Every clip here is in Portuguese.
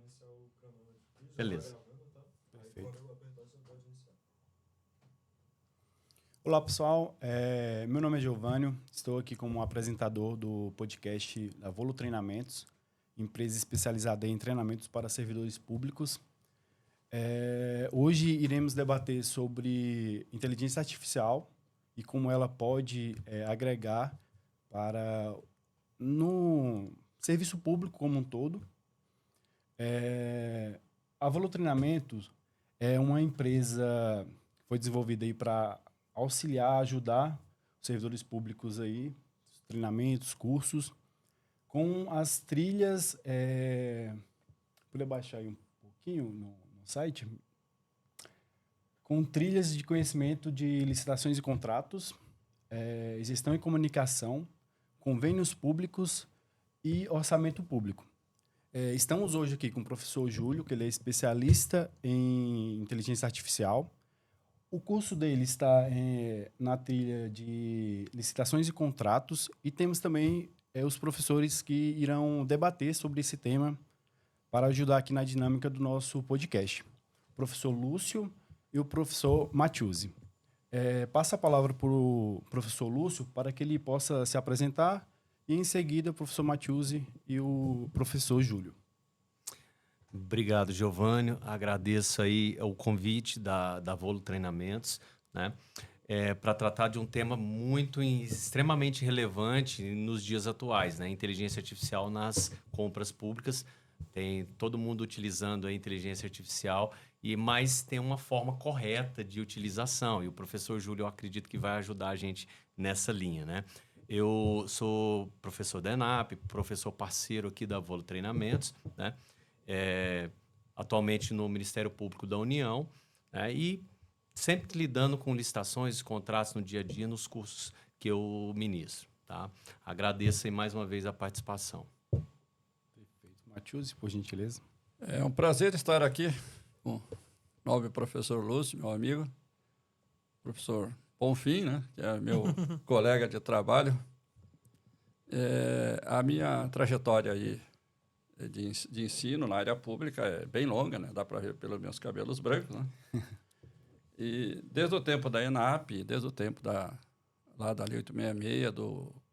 iniciar o cronômetro. Beleza. Perfeito. Quando eu apertar, você pode iniciar. Olá, pessoal. Meu nome é Giovânio. Estou aqui como apresentador do podcast da Volo Treinamentos, empresa especializada em treinamentos para servidores públicos. Hoje iremos debater sobre inteligência artificial e como ela pode agregar para no serviço público como um todo. A Volo Treinamentos é uma empresa que foi desenvolvida aí para auxiliar, ajudar os servidores públicos aí, treinamentos, cursos, com as trilhas. Poder baixar aí um pouquinho no site? Com trilhas de conhecimento de licitações e contratos, gestão e comunicação, convênios públicos e orçamento público. Estamos hoje aqui com o professor Júlio, que ele é especialista em inteligência artificial. O curso dele está na trilha de licitações e contratos e temos também os professores que irão debater sobre esse tema para ajudar aqui na dinâmica do nosso podcast. O professor Lúcio e o professor Matiusi. Passa a palavra para o professor Lúcio para que ele possa se apresentar e, em seguida, o professor Matiusi e o professor Júlio. Obrigado, Giovânio. Agradeço aí o convite da Volo Treinamentos, né? Para tratar de um tema extremamente relevante nos dias atuais, né? Inteligência artificial nas compras públicas. Tem todo mundo utilizando a inteligência artificial, mas tem uma forma correta de utilização. E o professor Júlio, eu acredito que vai ajudar a gente nessa linha, né? Eu sou professor da ENAP, professor parceiro aqui da Volo Treinamentos, né? Atualmente no Ministério Público da União, né? E sempre lidando com licitações e contratos no dia a dia nos cursos que eu ministro. Tá? Agradeço aí mais uma vez a participação. Perfeito. Matiusi, por gentileza. É um prazer estar aqui com o nobre professor Lúcio, meu amigo, professor Bonfim, né? Que é meu colega de trabalho. A minha trajetória aí de ensino na área pública é bem longa, né? Dá para ver pelos meus cabelos brancos, né? E desde o tempo da ENAP, desde o tempo lá da Lei 866,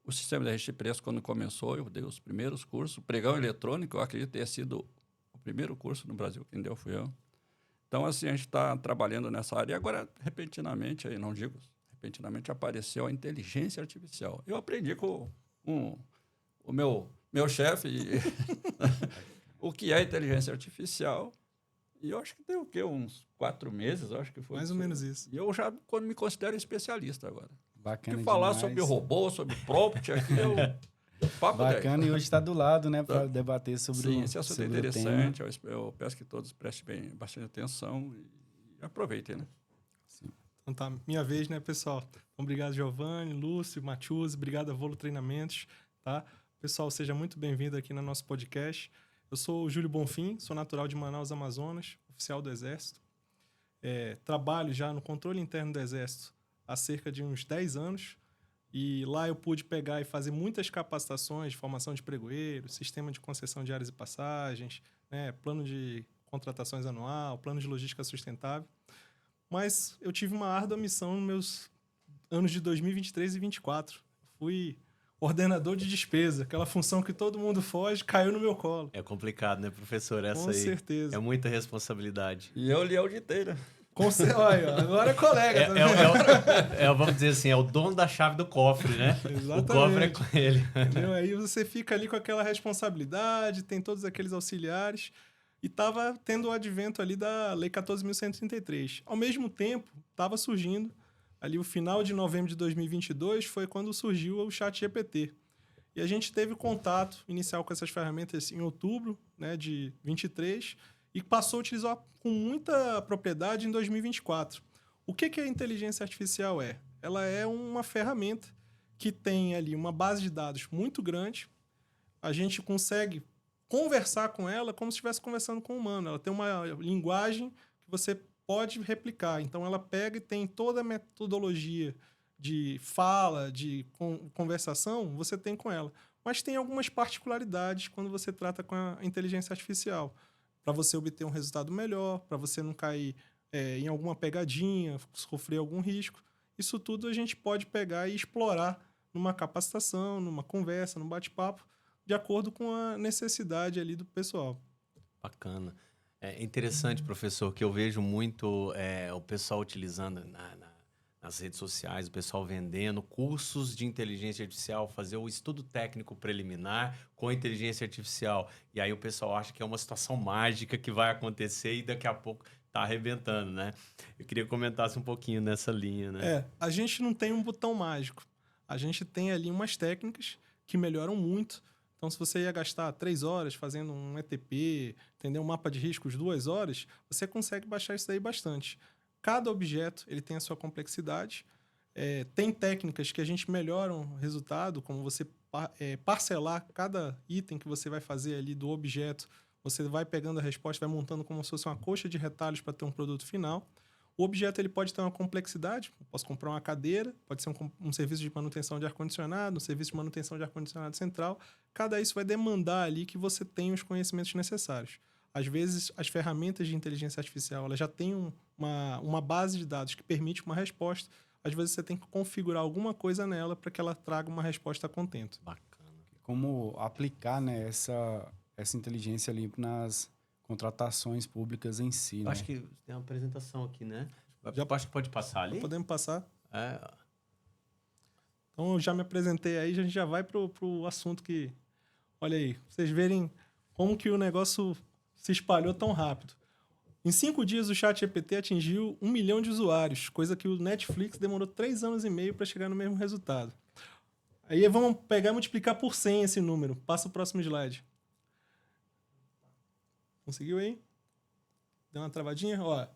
o sistema de registro de preço, quando começou, eu dei os primeiros cursos. O pregão eletrônico, eu acredito ter sido o primeiro curso no Brasil, quem deu fui eu. Então, assim, a gente está trabalhando nessa área. E agora, repentinamente, aí não digo, repentinamente apareceu a inteligência artificial. Eu aprendi com o meu chefe o que é inteligência artificial. E eu acho que tem o quê? Uns 4 meses, eu acho que foi. Mais ou menos isso. E eu já me considero especialista agora. Bacana Porque falar demais. sobre robô, sobre prompt, aqui é o papo 10. Bacana, e hoje está do lado, né, para debater sobre Sim, esse assunto é sobre interessante. Eu peço que todos prestem bastante atenção e aproveitem, né? Sim. Então tá, minha vez, né, pessoal? Então, obrigado, Giovanni, Lúcio, Matiusi, obrigado a Volo Treinamentos, tá? Pessoal, seja muito bem-vindo aqui no nosso podcast. Eu sou o Júlio Bonfim, sou natural de Manaus, Amazonas, oficial do Exército. Trabalho já no controle interno do Exército há cerca de uns 10 anos. E lá eu pude pegar e fazer muitas capacitações de formação de pregoeiro, sistema de concessão de áreas e passagens, né, plano de contratações anual, plano de logística sustentável. Mas eu tive uma árdua missão nos meus anos de 2023 e 2024. Fui ordenador de despesa, aquela função que todo mundo foge, caiu no meu colo. É complicado, né, professor? Essa Com aí certeza. é muita responsabilidade. E eu lhe auditei, né? Olha, agora é colega. Vamos dizer assim, é o dono da chave do cofre, né? Exatamente. O cofre é com ele. Entendeu? Aí você fica ali com aquela responsabilidade, tem todos aqueles auxiliares, e estava tendo o advento ali da Lei 14.133. Ao mesmo tempo, estava surgindo, ali o final de novembro de 2022, foi quando surgiu o ChatGPT. E a gente teve contato inicial com essas ferramentas em outubro, né, de 23, e passou a utilizar com muita propriedade em 2024. O que a inteligência artificial é? Ela é uma ferramenta que tem ali uma base de dados muito grande. A gente consegue conversar com ela como se estivesse conversando com um humano. Ela tem uma linguagem que você pode replicar. Então, ela pega e tem toda a metodologia de fala, de conversação, você tem com ela. Mas tem algumas particularidades quando você trata com a inteligência artificial. para você obter um resultado melhor, para você não cair em alguma pegadinha, sofrer algum risco. Isso tudo a gente pode pegar e explorar numa capacitação, numa conversa, num bate-papo, de acordo com a necessidade ali do pessoal. Bacana. É interessante, professor, que eu vejo muito o pessoal utilizando nas redes sociais, o pessoal vendendo cursos de inteligência artificial, fazer o estudo técnico preliminar com inteligência artificial. E aí o pessoal acha que é uma situação mágica que vai acontecer e daqui a pouco tá arrebentando, né? Eu queria que comentasse um pouquinho nessa linha, né? A gente não tem um botão mágico. A gente tem ali umas técnicas que melhoram muito. Então, se você ia gastar 3 horas fazendo um ETP, entender um mapa de riscos 2 horas, você consegue baixar isso daí bastante. Cada objeto ele tem a sua complexidade. Tem técnicas que a gente melhora o resultado, como você parcelar cada item que você vai fazer ali do objeto. Você vai pegando a resposta, vai montando como se fosse uma coxa de retalhos para ter um produto final. O objeto ele pode ter uma complexidade. Eu posso comprar uma cadeira, pode ser um serviço de manutenção de ar-condicionado, um serviço de manutenção de ar-condicionado central. Cada isso vai demandar ali que você tenha os conhecimentos necessários. Às vezes, as ferramentas de inteligência artificial elas já têm uma base de dados que permite uma resposta. Às vezes, você tem que configurar alguma coisa nela para que ela traga uma resposta a contento. Bacana. Como aplicar, né, essa inteligência ali nas contratações públicas em si, Eu né? acho que tem uma apresentação aqui, né? Já Acho que pode passar ali. Podemos passar? É, Então, eu já me apresentei aí, a gente já vai pro assunto que... Olha aí, vocês verem como que o negócio se espalhou tão rápido. Em 5 dias, o ChatGPT atingiu 1 milhão de usuários, coisa que o Netflix demorou 3 anos e meio para chegar no mesmo resultado. Aí vamos pegar e multiplicar por 100 esse número. Passa o próximo slide. Conseguiu aí? Deu uma travadinha? Ó,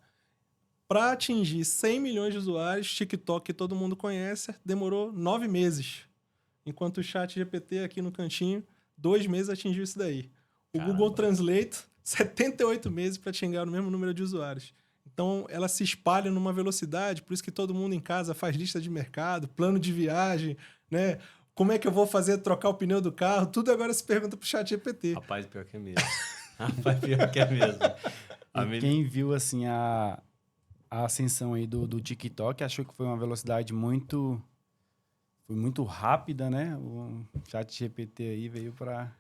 para atingir 100 milhões de usuários, TikTok, que todo mundo conhece, demorou 9 meses. Enquanto o ChatGPT aqui no cantinho, 2 meses atingiu isso daí. O Caramba. Google Translate, 78 meses para chegar no mesmo número de usuários. Então, ela se espalha numa velocidade, por isso que todo mundo em casa faz lista de mercado, plano de viagem, né? Como é que eu vou fazer trocar o pneu do carro? Tudo agora se pergunta pro ChatGPT. rapaz, pior que é mesmo. Rapaz, pior que é mesmo. E quem viu, assim, a ascensão aí do TikTok achou que foi uma velocidade muito rápida, né? O ChatGPT aí veio para...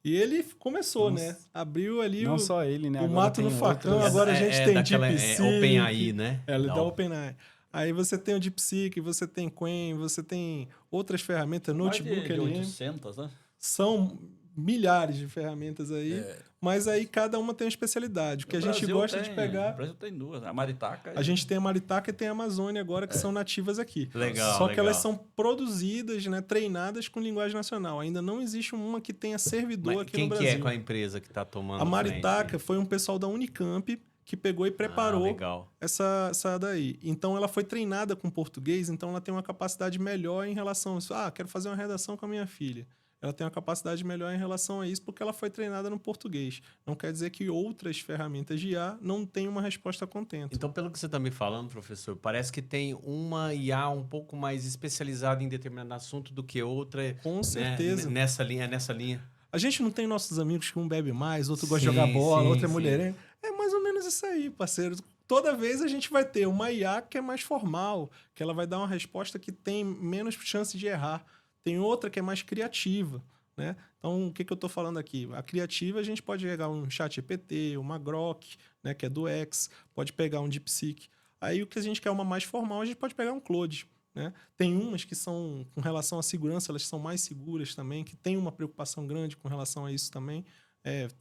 E ele começou, Nossa. né? Abriu ali Não só ele, né? o Agora mato no tem facão, outras. agora a gente tem daquela, DeepSeek. OpenAI, né? Ele Da dá OpenAI. Aí você tem o DeepSeek, você tem Qwen, você tem outras ferramentas, Mais Notebook de LM. 800, né? São milhares de ferramentas aí, mas aí cada uma tem uma especialidade. O que a gente gosta de O pegar... Brasil tem 2, a Maritaca. A gente tem a Maritaca e tem a Amazônia agora, que são nativas aqui. Legal, Só que legal. elas são produzidas, né, treinadas com linguagem nacional. Ainda não existe uma que tenha servidor Mas aqui quem no que Brasil. é com a empresa que está tomando A Maritaca frente? foi um pessoal da Unicamp que pegou e preparou legal. essa daí. Então, ela foi treinada com português, então ela tem uma capacidade melhor em relação a isso. Quero fazer uma redação com a minha filha. Ela tem uma capacidade melhor em relação a isso porque ela foi treinada no português. Não quer dizer que outras ferramentas de IA não tenham uma resposta a contento. Então, pelo que você está me falando, professor, parece que tem uma IA um pouco mais especializada em determinado assunto do que outra. Com certeza. Nessa linha. A gente não tem nossos amigos que um bebe mais, outro gosta de Sim, jogar bola, sim, outro é sim. mulherengo. É mais ou menos isso aí, parceiro. Toda vez a gente vai ter uma IA que é mais formal, que ela vai dar uma resposta que tem menos chance de errar. Tem outra que é mais criativa, né? Então, o que eu estou falando aqui? A criativa, a gente pode pegar um ChatGPT, uma Grok, né, que é do X, pode pegar um DeepSeek. Aí, o que a gente quer uma mais formal, a gente pode pegar um Claude, né? Tem umas que são, com relação à segurança, elas são mais seguras também, que tem uma preocupação grande com relação a isso também.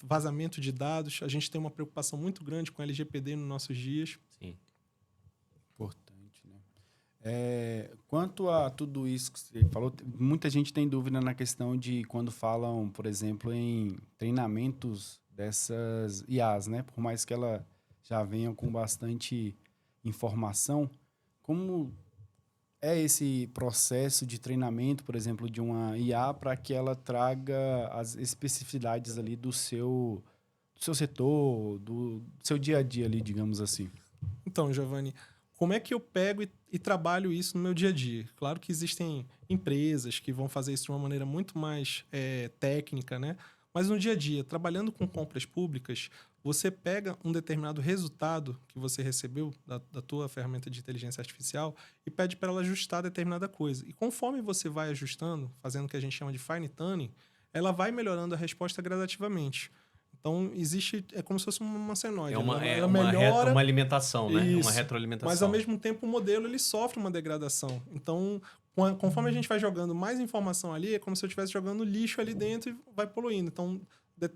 Vazamento de dados, a gente tem uma preocupação muito grande com LGPD nos nossos dias. Sim. Importante, né? Quanto a tudo isso que você falou, muita gente tem dúvida na questão de quando falam, por exemplo, em treinamentos dessas IAs, né? Por mais que ela já venham com bastante informação, como é esse processo de treinamento, por exemplo, de uma IA para que ela traga as especificidades ali do seu setor, do seu dia a dia ali, digamos assim? Então, Giovanni, como é que eu pego e trabalho isso no meu dia a dia? Claro que existem empresas que vão fazer isso de uma maneira muito mais técnica, né? Mas no dia a dia, trabalhando com compras públicas, você pega um determinado resultado que você recebeu da tua ferramenta de inteligência artificial e pede para ela ajustar determinada coisa. E conforme você vai ajustando, fazendo o que a gente chama de fine tuning, ela vai melhorando a resposta gradativamente. Então, é como se fosse uma senoide. Ela melhora... uma alimentação, né? Isso. Uma retroalimentação. Mas, ao mesmo tempo, o modelo ele sofre uma degradação. Então, conforme a gente vai jogando mais informação ali, é como se eu estivesse jogando lixo ali dentro e vai poluindo. Então,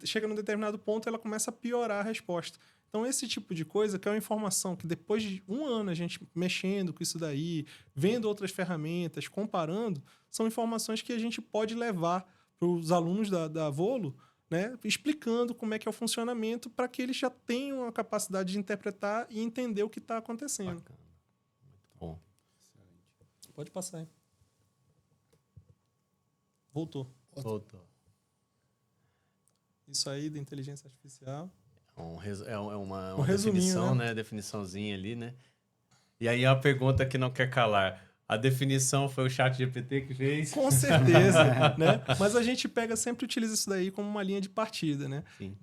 chega num determinado ponto, ela começa a piorar a resposta. Então, esse tipo de coisa, que é uma informação que depois de um ano a gente mexendo com isso daí, vendo outras ferramentas, comparando, são informações que a gente pode levar para os alunos da Volo, né, explicando como é que é o funcionamento para que eles já tenham a capacidade de interpretar e entender o que está acontecendo. Bacana. Muito bom. Pode passar aí. Voltou. Voltou. Isso aí da inteligência artificial. É uma resuminho, definição, né? Definiçãozinha ali, né? E aí a pergunta que não quer calar. A definição foi o ChatGPT que fez? Com certeza, né? Mas a gente sempre utiliza isso daí como uma linha de partida, né? Sim.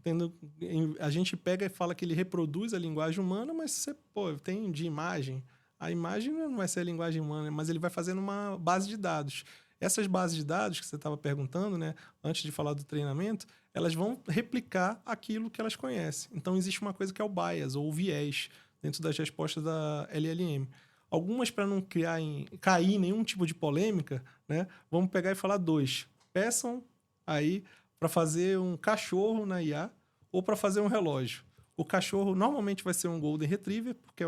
A gente pega e fala que ele reproduz a linguagem humana, mas você, tem de imagem. A imagem não vai ser a linguagem humana, mas ele vai fazendo uma base de dados. Essas bases de dados que você estava perguntando, né? Antes de falar do treinamento, elas vão replicar aquilo que elas conhecem. Então, existe uma coisa que é o bias, ou o viés, dentro das respostas da LLM. Algumas, para não cair em nenhum tipo de polêmica, né? Vamos pegar e falar 2. Peçam aí para fazer um cachorro na IA ou para fazer um relógio. O cachorro normalmente vai ser um Golden Retriever, porque é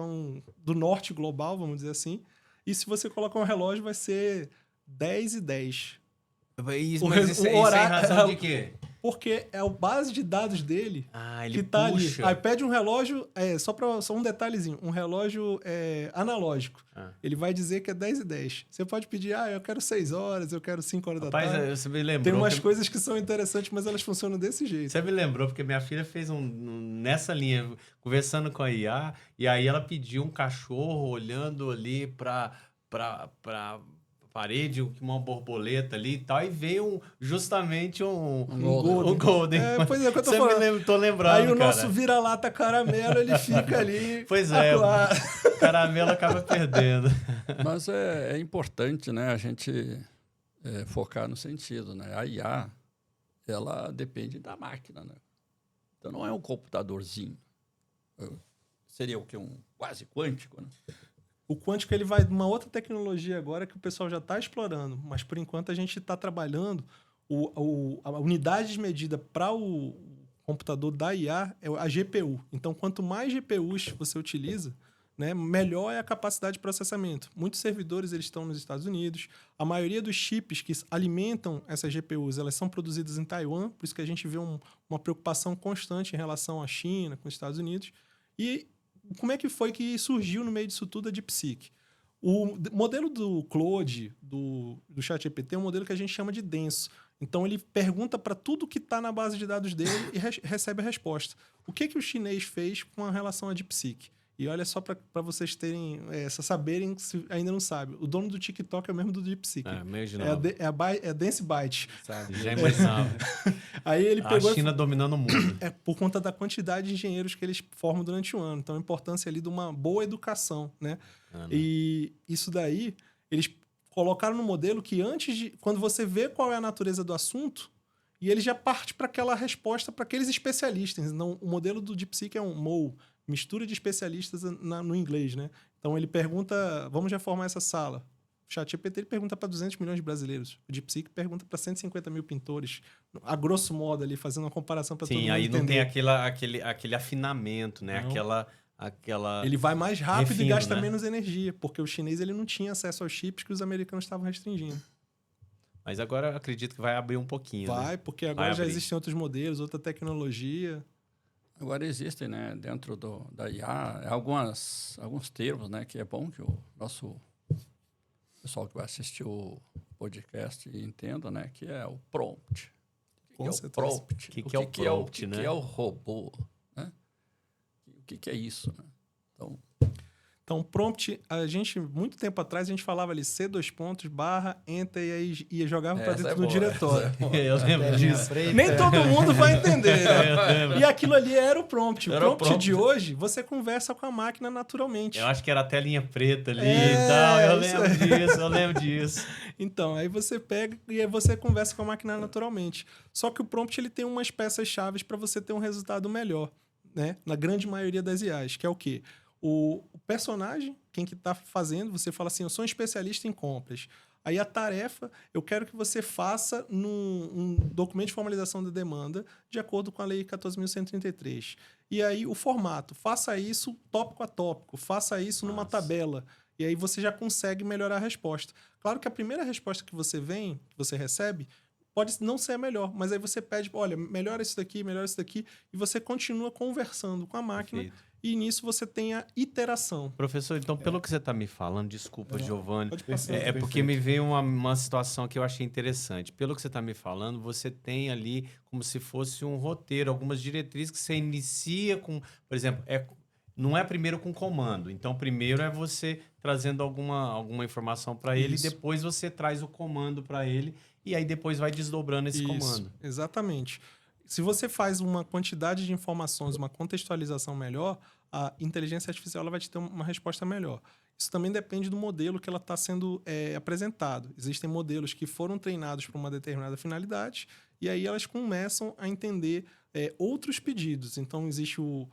do norte global, vamos dizer assim. E se você colocar um relógio, vai ser 10 e 10. Mas isso é em razão de quê? Porque é a base de dados dele Ele que tá puxa. ali. Aí pede um relógio, só um detalhezinho, um relógio analógico. Ele vai dizer que é 10 e 10. Você pode pedir, eu quero 6 horas, eu quero 5 horas da tarde. Você me lembrou. Tem umas coisas que são interessantes, mas elas funcionam desse jeito. Você me lembrou, porque minha filha fez nessa linha, conversando com a IA, e aí ela pediu um cachorro olhando ali pra parede, uma borboleta ali e tal, e veio justamente um Golden. Pois é, que eu tô Você falando. Tô lembrando, aí o cara. nosso vira-lata caramelo, ele fica ali. Pois é, o caramelo acaba perdendo. Mas é importante, né, a gente focar no sentido, né? A IA, ela depende da máquina, né? Então não é um computadorzinho. Seria o quê? Um quase quântico, né? O quântico ele vai de uma outra tecnologia agora que o pessoal já está explorando, mas por enquanto a gente está trabalhando. A unidade de medida para o computador da IA é a GPU. Então, quanto mais GPUs você utiliza, né, melhor é a capacidade de processamento. Muitos servidores eles estão nos Estados Unidos. A maioria dos chips que alimentam essas GPUs elas são produzidas em Taiwan, por isso que a gente vê uma preocupação constante em relação à China, com os Estados Unidos. E como é que foi que surgiu no meio disso tudo a DeepSeek? O modelo do Claude, do ChatGPT, é um modelo que a gente chama de denso. Então, ele pergunta para tudo que está na base de dados dele e recebe a resposta. O que o chinês fez com a relação à DeepSeek? E olha só para vocês terem, saberem, se ainda não sabem. O dono do TikTok é o mesmo do DeepSeek. É Dense Byte. Sabe, já imaginava. Aí ele pegou a China dominando o mundo. Por conta da quantidade de engenheiros que eles formam durante o ano. Então, a importância ali de uma boa educação, né? E isso daí, eles colocaram no modelo que quando você vê qual é a natureza do assunto, e ele já parte para aquela resposta para aqueles especialistas. Então, o modelo do DeepSeek é um MOE, mistura de especialistas no inglês, né? Então, ele pergunta, vamos reformar essa sala. O ChatGPT ele pergunta para 200 milhões de brasileiros. O DeepSeek pergunta para 150 mil pintores. A grosso modo, ali, fazendo uma comparação para todo mundo aí entender. não tem aquele afinamento, né? Aquela... Ele vai mais rápido e gasta né? menos energia, porque o chinês ele não tinha acesso aos chips que os americanos estavam restringindo. Mas agora eu acredito que vai abrir um pouquinho. Vai, né? porque agora já existem outros modelos, outra tecnologia. Agora existem, né, dentro da IA, alguns termos, né, que é bom que o nosso pessoal que vai assistir o podcast entenda, né, que é o prompt. Com certeza. O prompt? O que é o prompt, né? O que é o robô? Né? O que é isso? Né? Então, Então, prompt, a gente, muito tempo atrás, a gente falava ali C2 pontos, barra, enter, e aí ia jogava para dentro do diretório. Eu lembro disso. Nem todo mundo vai entender, né? E aquilo ali era o prompt. O Era o prompt prompt. de hoje, você conversa com a máquina naturalmente. Eu acho que era a telinha preta ali É, e tal. Eu isso lembro disso, eu lembro disso. Então, aí você pega e aí você conversa com a máquina naturalmente. Só que o prompt ele tem umas peças-chave para você ter um resultado melhor, né? Na grande maioria das IAs, que é o quê? O personagem, quem que tá fazendo, você fala assim, eu sou um especialista em compras. Aí a tarefa, eu quero que você faça um documento de formalização da demanda de acordo com a Lei 14.133. E aí o formato, faça isso tópico a tópico, faça isso numa tabela. E aí você já consegue melhorar a resposta. Claro que a primeira resposta que você recebe, pode não ser a melhor, mas aí você pede, olha, melhora isso daqui, e você continua conversando com a máquina. Perfeito. E nisso você tem a iteração. Professor, então, pelo que você está me falando, desculpa, Giovanni, Pode passar. é porque me veio uma situação que eu achei interessante. Pelo que você está me falando, você tem ali como se fosse um roteiro, algumas diretrizes que você inicia com, por exemplo, não é primeiro com comando. Então, primeiro é você trazendo alguma informação para ele, Isso. depois você traz o comando para ele, e aí depois vai desdobrando esse comando. Exatamente. Se você faz uma quantidade de informações, uma contextualização melhor, a inteligência artificial ela vai te ter uma resposta melhor. Isso também depende do modelo que ela está sendo apresentado. Existem modelos que foram treinados para uma determinada finalidade e aí elas começam a entender outros pedidos. Então, existe o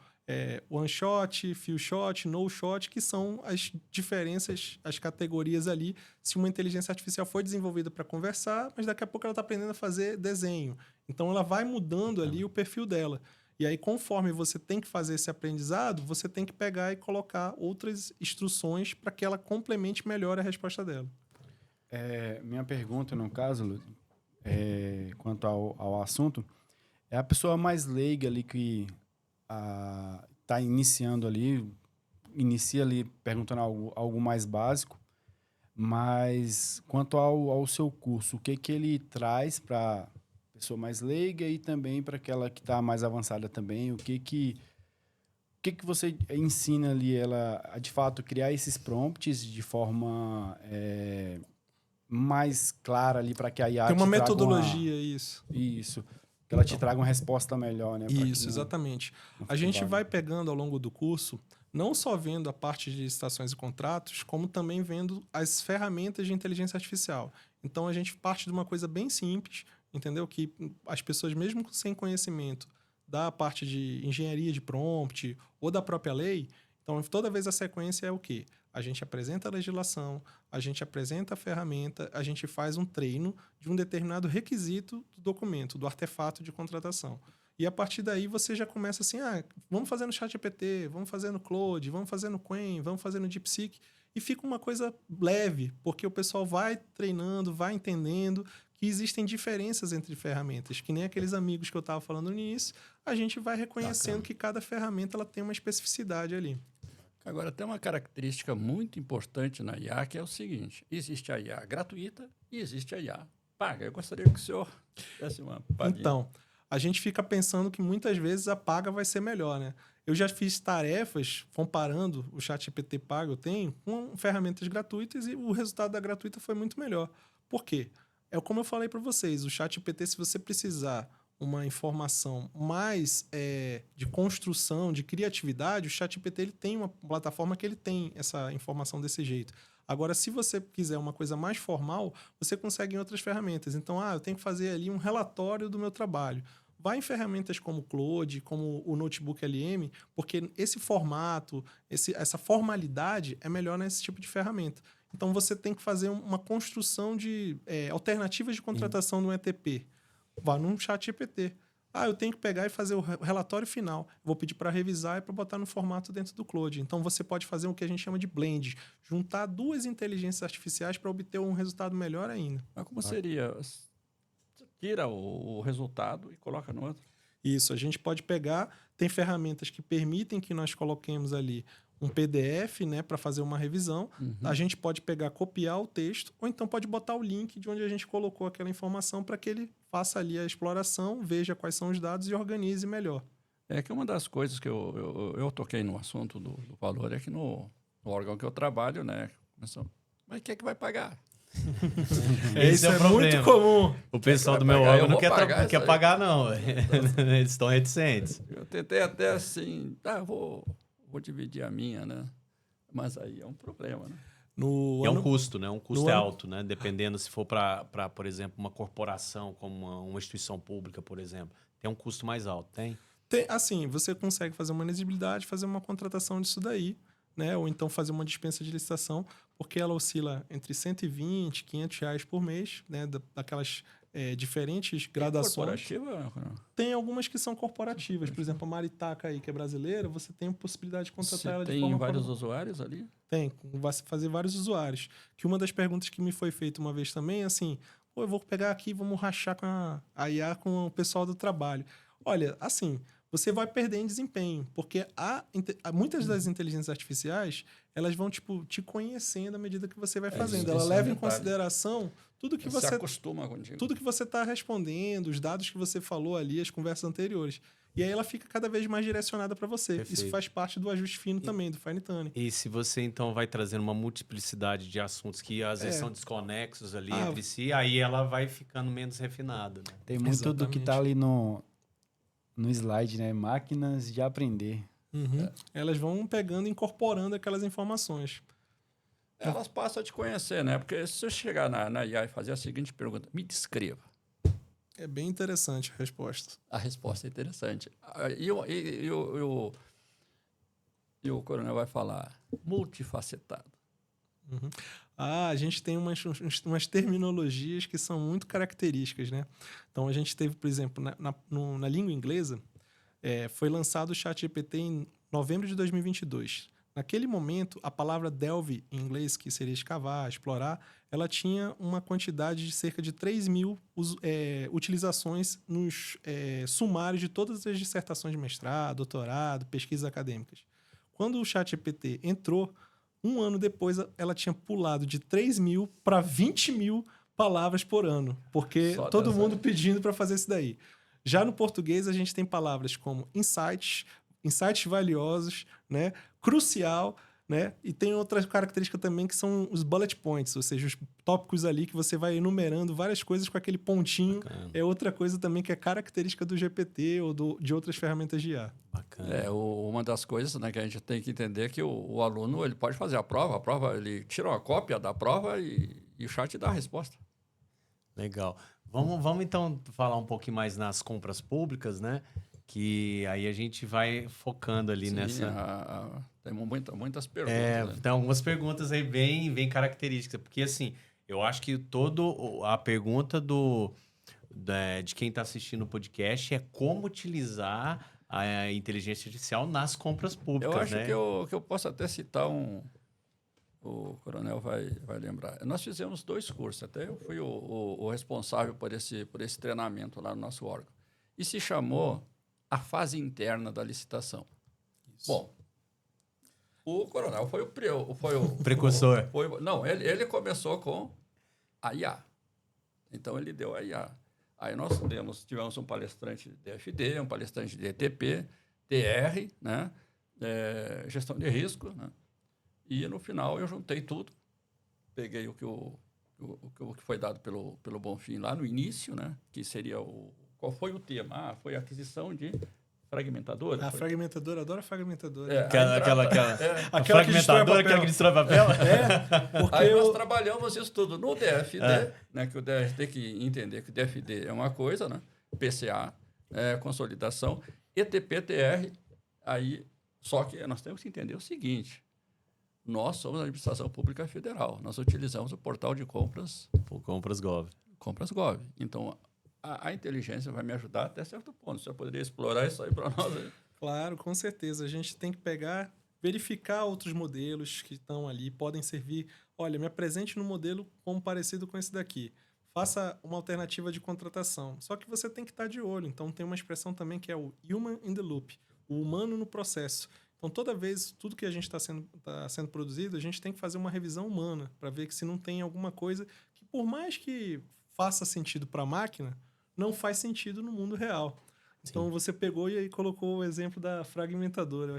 one shot, few shot, no shot, que são as diferenças, as categorias ali. Se uma inteligência artificial foi desenvolvida para conversar, mas daqui a pouco ela está aprendendo a fazer desenho. Então, ela vai mudando ali o perfil dela. E aí, conforme você tem que fazer esse aprendizado, você tem que pegar e colocar outras instruções para que ela complemente melhor a resposta dela. Minha pergunta, no caso, Lúcio, quanto ao assunto, é a pessoa mais leiga ali que está iniciando ali, inicia ali perguntando algo mais básico, mas quanto ao seu curso, o que ele traz para a pessoa mais leiga e também para aquela que está mais avançada também, o que você ensina ali ela a, de fato, criar esses prompts de forma mais clara ali para que a IA Tem uma te traga metodologia, isso. Isso. Que ela te traga uma resposta melhor, né? Isso, exatamente. A gente vai pegando ao longo do curso, não só vendo a parte de licitações e contratos, como também vendo as ferramentas de inteligência artificial. Então, a gente parte de uma coisa bem simples, entendeu? Que as pessoas, mesmo sem conhecimento da parte de engenharia de prompt ou da própria lei, então, toda vez a sequência é o quê? A gente apresenta a legislação, a gente apresenta a ferramenta, a gente faz um treino de um determinado requisito do documento, do artefato de contratação. E a partir daí você já começa assim, vamos fazer no ChatGPT, vamos fazer no Claude, vamos fazer no Qwen, vamos fazer no DeepSeek. E fica uma coisa leve, porque o pessoal vai treinando, vai entendendo que existem diferenças entre ferramentas, que nem aqueles amigos que eu estava falando no início, a gente vai reconhecendo que cada ferramenta ela tem uma especificidade ali. Agora, tem uma característica muito importante na IA, que é o seguinte: existe a IA gratuita e existe a IA paga. Eu gostaria que o senhor desse uma palhinha. Então, a gente fica pensando que muitas vezes a paga vai ser melhor, né? Eu já fiz tarefas comparando o ChatGPT pago eu tenho com ferramentas gratuitas e o resultado da gratuita foi muito melhor. Por quê? É como eu falei para vocês, o ChatGPT, se você precisar uma informação mais de construção, de criatividade, o ChatGPT ele tem uma plataforma que ele tem essa informação desse jeito. Agora, se você quiser uma coisa mais formal, você consegue em outras ferramentas. Então, eu tenho que fazer ali um relatório do meu trabalho. Vai em ferramentas como o Claude, como o Notebook LM, porque esse formato, essa formalidade é melhor nesse tipo de ferramenta. Então, você tem que fazer uma construção de alternativas de contratação no ETP. Vá num ChatGPT. Eu tenho que pegar e fazer o relatório final. Vou pedir para revisar e para botar no formato dentro do Claude. Então, você pode fazer o que a gente chama de blend. Juntar duas inteligências artificiais para obter um resultado melhor ainda. Mas como seria? Você tira o resultado e coloca no outro? Isso, a gente pode pegar... Tem ferramentas que permitem que nós coloquemos ali um PDF, né, para fazer uma revisão. Uhum. A gente pode pegar, copiar o texto, ou então pode botar o link de onde a gente colocou aquela informação para que ele faça ali a exploração, veja quais são os dados e organize melhor. É que uma das coisas que eu toquei no assunto do valor é que no o órgão que eu trabalho, né? Começou, mas quem é que vai pagar? Esse é o problema. muito comum. O pessoal do vai meu pagar? órgão Eu não vou pagar quer isso aí. pagar, não. Eles estão reticentes. Eu tentei até assim, vou dividir a minha, né? Mas aí é um problema, né? No E é um ano- custo, né? Um custo no é ano- alto, né? Dependendo se for para, por exemplo, uma corporação, como uma instituição pública, por exemplo. Tem um custo mais alto, tem? Assim, você consegue fazer uma elegibilidade, fazer uma contratação disso daí, né? Ou então fazer uma dispensa de licitação, porque ela oscila entre 120 e 500 reais por mês, né? Daquelas diferentes gradações. Corporativa? Tem algumas que são corporativas. Por exemplo, a Maritaca aí, que é brasileira, você tem a possibilidade de contratar ela de Tem forma... vários usuários ali? Tem, vai fazer vários usuários. Que uma das perguntas que me foi feita uma vez também é assim, pô, eu vou pegar aqui, vamos rachar com a IA com o pessoal do trabalho. Olha, assim, você vai perder em desempenho, porque muitas das inteligências artificiais, elas vão, tipo, te conhecendo à medida que você vai fazendo. isso Ela é um leva em detalhe. consideração tudo que Se você... acostuma contigo. Tudo que você está respondendo, os dados que você falou ali, as conversas anteriores. E aí ela fica cada vez mais direcionada para você. Perfeito. Isso faz parte do ajuste fino também, do fine tuning. E se você, então, vai trazendo uma multiplicidade de assuntos que às vezes são desconexos ali entre si, aí ela vai ficando menos refinada, né? Tem muito do que tá Exatamente. ali no slide, né? Máquinas de aprender. Elas vão pegando e incorporando aquelas informações. Elas passam a te conhecer, né? Porque se eu chegar na IA e fazer a seguinte pergunta, me descreva. É bem interessante a resposta. A resposta é interessante. E o coronel vai falar multifacetado. A gente tem umas terminologias que são muito características, né? Então, a gente teve, por exemplo, na língua inglesa, foi lançado o ChatGPT em novembro de 2022. Naquele momento, a palavra delve, em inglês, que seria escavar, explorar, ela tinha uma quantidade de cerca de 3.000 utilizações nos sumários de todas as dissertações de mestrado, doutorado, pesquisas acadêmicas. Quando o ChatGPT entrou, um ano depois, ela tinha pulado de 3.000 para 20.000 palavras por ano, porque Só todo dessa mundo aí. pedindo para fazer isso daí. Já no português, a gente tem palavras como insights valiosos, né? Crucial, né? E tem outra característica também que são os bullet points, ou seja, os tópicos ali que você vai enumerando várias coisas com aquele pontinho. Bacana. É outra coisa também que é característica do GPT ou de outras ferramentas de IA. Bacana. Uma das coisas, né, que a gente tem que entender é que o aluno ele pode fazer a prova ele tira uma cópia da prova e o chat dá a resposta. Legal. Vamos então falar um pouquinho mais nas compras públicas, né? Que aí a gente vai focando ali Sim, nessa... tem muitas perguntas. Né? Tem algumas perguntas aí bem características, porque assim, eu acho que a pergunta de quem está assistindo o podcast é como utilizar a inteligência artificial nas compras públicas, Eu acho né? que eu posso até citar o coronel vai lembrar. Nós fizemos 2 cursos, até eu fui o responsável por esse treinamento lá no nosso órgão. E se chamou a fase interna da licitação. Bom, o coronel foi o Precursor. Não, ele começou com a IA. Então, ele deu a IA. Aí nós tivemos um palestrante de DFD, um palestrante de ETP, TR, né? Gestão de risco, né? E, no final, eu juntei tudo. Peguei o que foi dado pelo Bonfim lá no início, né? Que seria qual foi o tema? Foi a aquisição de fragmentadora. A fragmentadora, adoro a fragmentadora. A fragmentadora, aquela que destrói papel? Porque Aí nós trabalhamos isso tudo no DFD, né? Que o DFD tem que entender que o DFD é uma coisa, né? PCA, consolidação, ETP-TR, aí... Só que nós temos que entender o seguinte, nós somos a administração pública federal, nós utilizamos o portal de compras... Compras Gov. Compras Gov. Então, a inteligência vai me ajudar até certo ponto. Você poderia explorar isso aí para nós? Aí? Claro, com certeza. A gente tem que verificar outros modelos que estão ali, podem servir. Olha, me apresente no modelo como parecido com esse daqui. Faça uma alternativa de contratação. Só que você tem que estar de olho. Então, tem uma expressão também que é o human in the loop, o humano no processo. Então, toda vez, tudo que a gente está sendo produzido, a gente tem que fazer uma revisão humana para ver que se não tem alguma coisa que, por mais que faça sentido para a máquina, não faz sentido no mundo real. Então você pegou e aí colocou o exemplo da fragmentadora.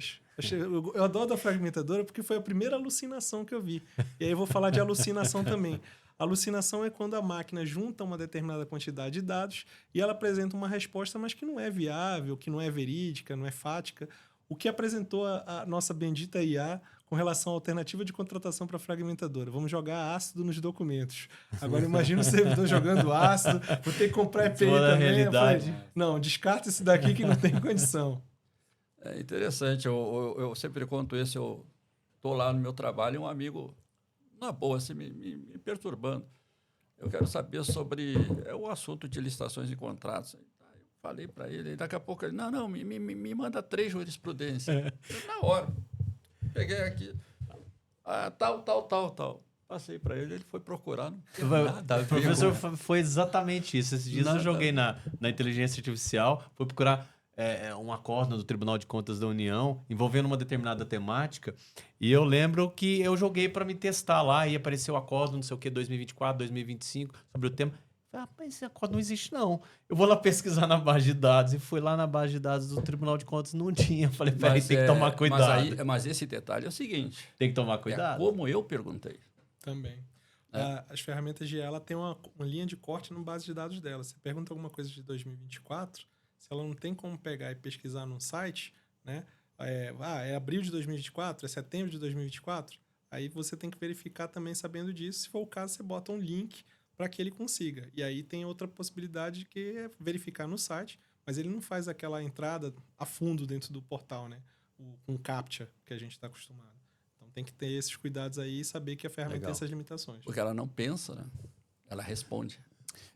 Eu adoro da fragmentadora porque foi a primeira alucinação que eu vi. E aí eu vou falar de alucinação também. Alucinação é quando a máquina junta uma determinada quantidade de dados e ela apresenta uma resposta, mas que não é viável, que não é verídica, não é fática. O que apresentou a nossa bendita IA com relação à alternativa de contratação para fragmentadora. Vamos jogar ácido nos documentos. Agora imagina o servidor jogando ácido, vou ter que comprar EPI Toda a também. realidade. Eu falei, não, descarta esse daqui que não tem condição. É interessante, eu sempre conto isso, eu estou lá no meu trabalho e um amigo, na boa, assim, me perturbando. Eu quero saber sobre o assunto de licitações e contratos. Eu falei para ele, e daqui a pouco ele, não, me manda 3 jurisprudências. Na hora. Peguei aqui, tal. Passei para ele, ele foi procurar, não tem nada a ver. Professor, foi exatamente isso. Esses dias eu joguei na inteligência artificial, fui procurar um acórdão do Tribunal de Contas da União envolvendo uma determinada temática, e eu lembro que eu joguei para me testar lá, e apareceu o acórdão, não sei o que, 2024, 2025, sobre o tema. Falei, mas esse acórdão não existe, não. Eu vou lá pesquisar na base de dados. E fui lá na base de dados do Tribunal de Contas, não tinha. Falei, peraí, tem que tomar cuidado. Mas esse detalhe é o seguinte. Tem que tomar cuidado. É como eu perguntei. Também. As ferramentas de IA, ela tem uma linha de corte na base de dados dela. Você pergunta alguma coisa de 2024, se ela não tem como pegar e pesquisar num site, né? É abril de 2024? É setembro de 2024? Aí você tem que verificar também sabendo disso. Se for o caso, você bota um link para que ele consiga. E aí tem outra possibilidade que é verificar no site, mas ele não faz aquela entrada a fundo dentro do portal, né? Com CAPTCHA, que a gente está acostumado. Então tem que ter esses cuidados aí e saber que a ferramenta tem essas limitações. Porque ela não pensa, né? Ela responde.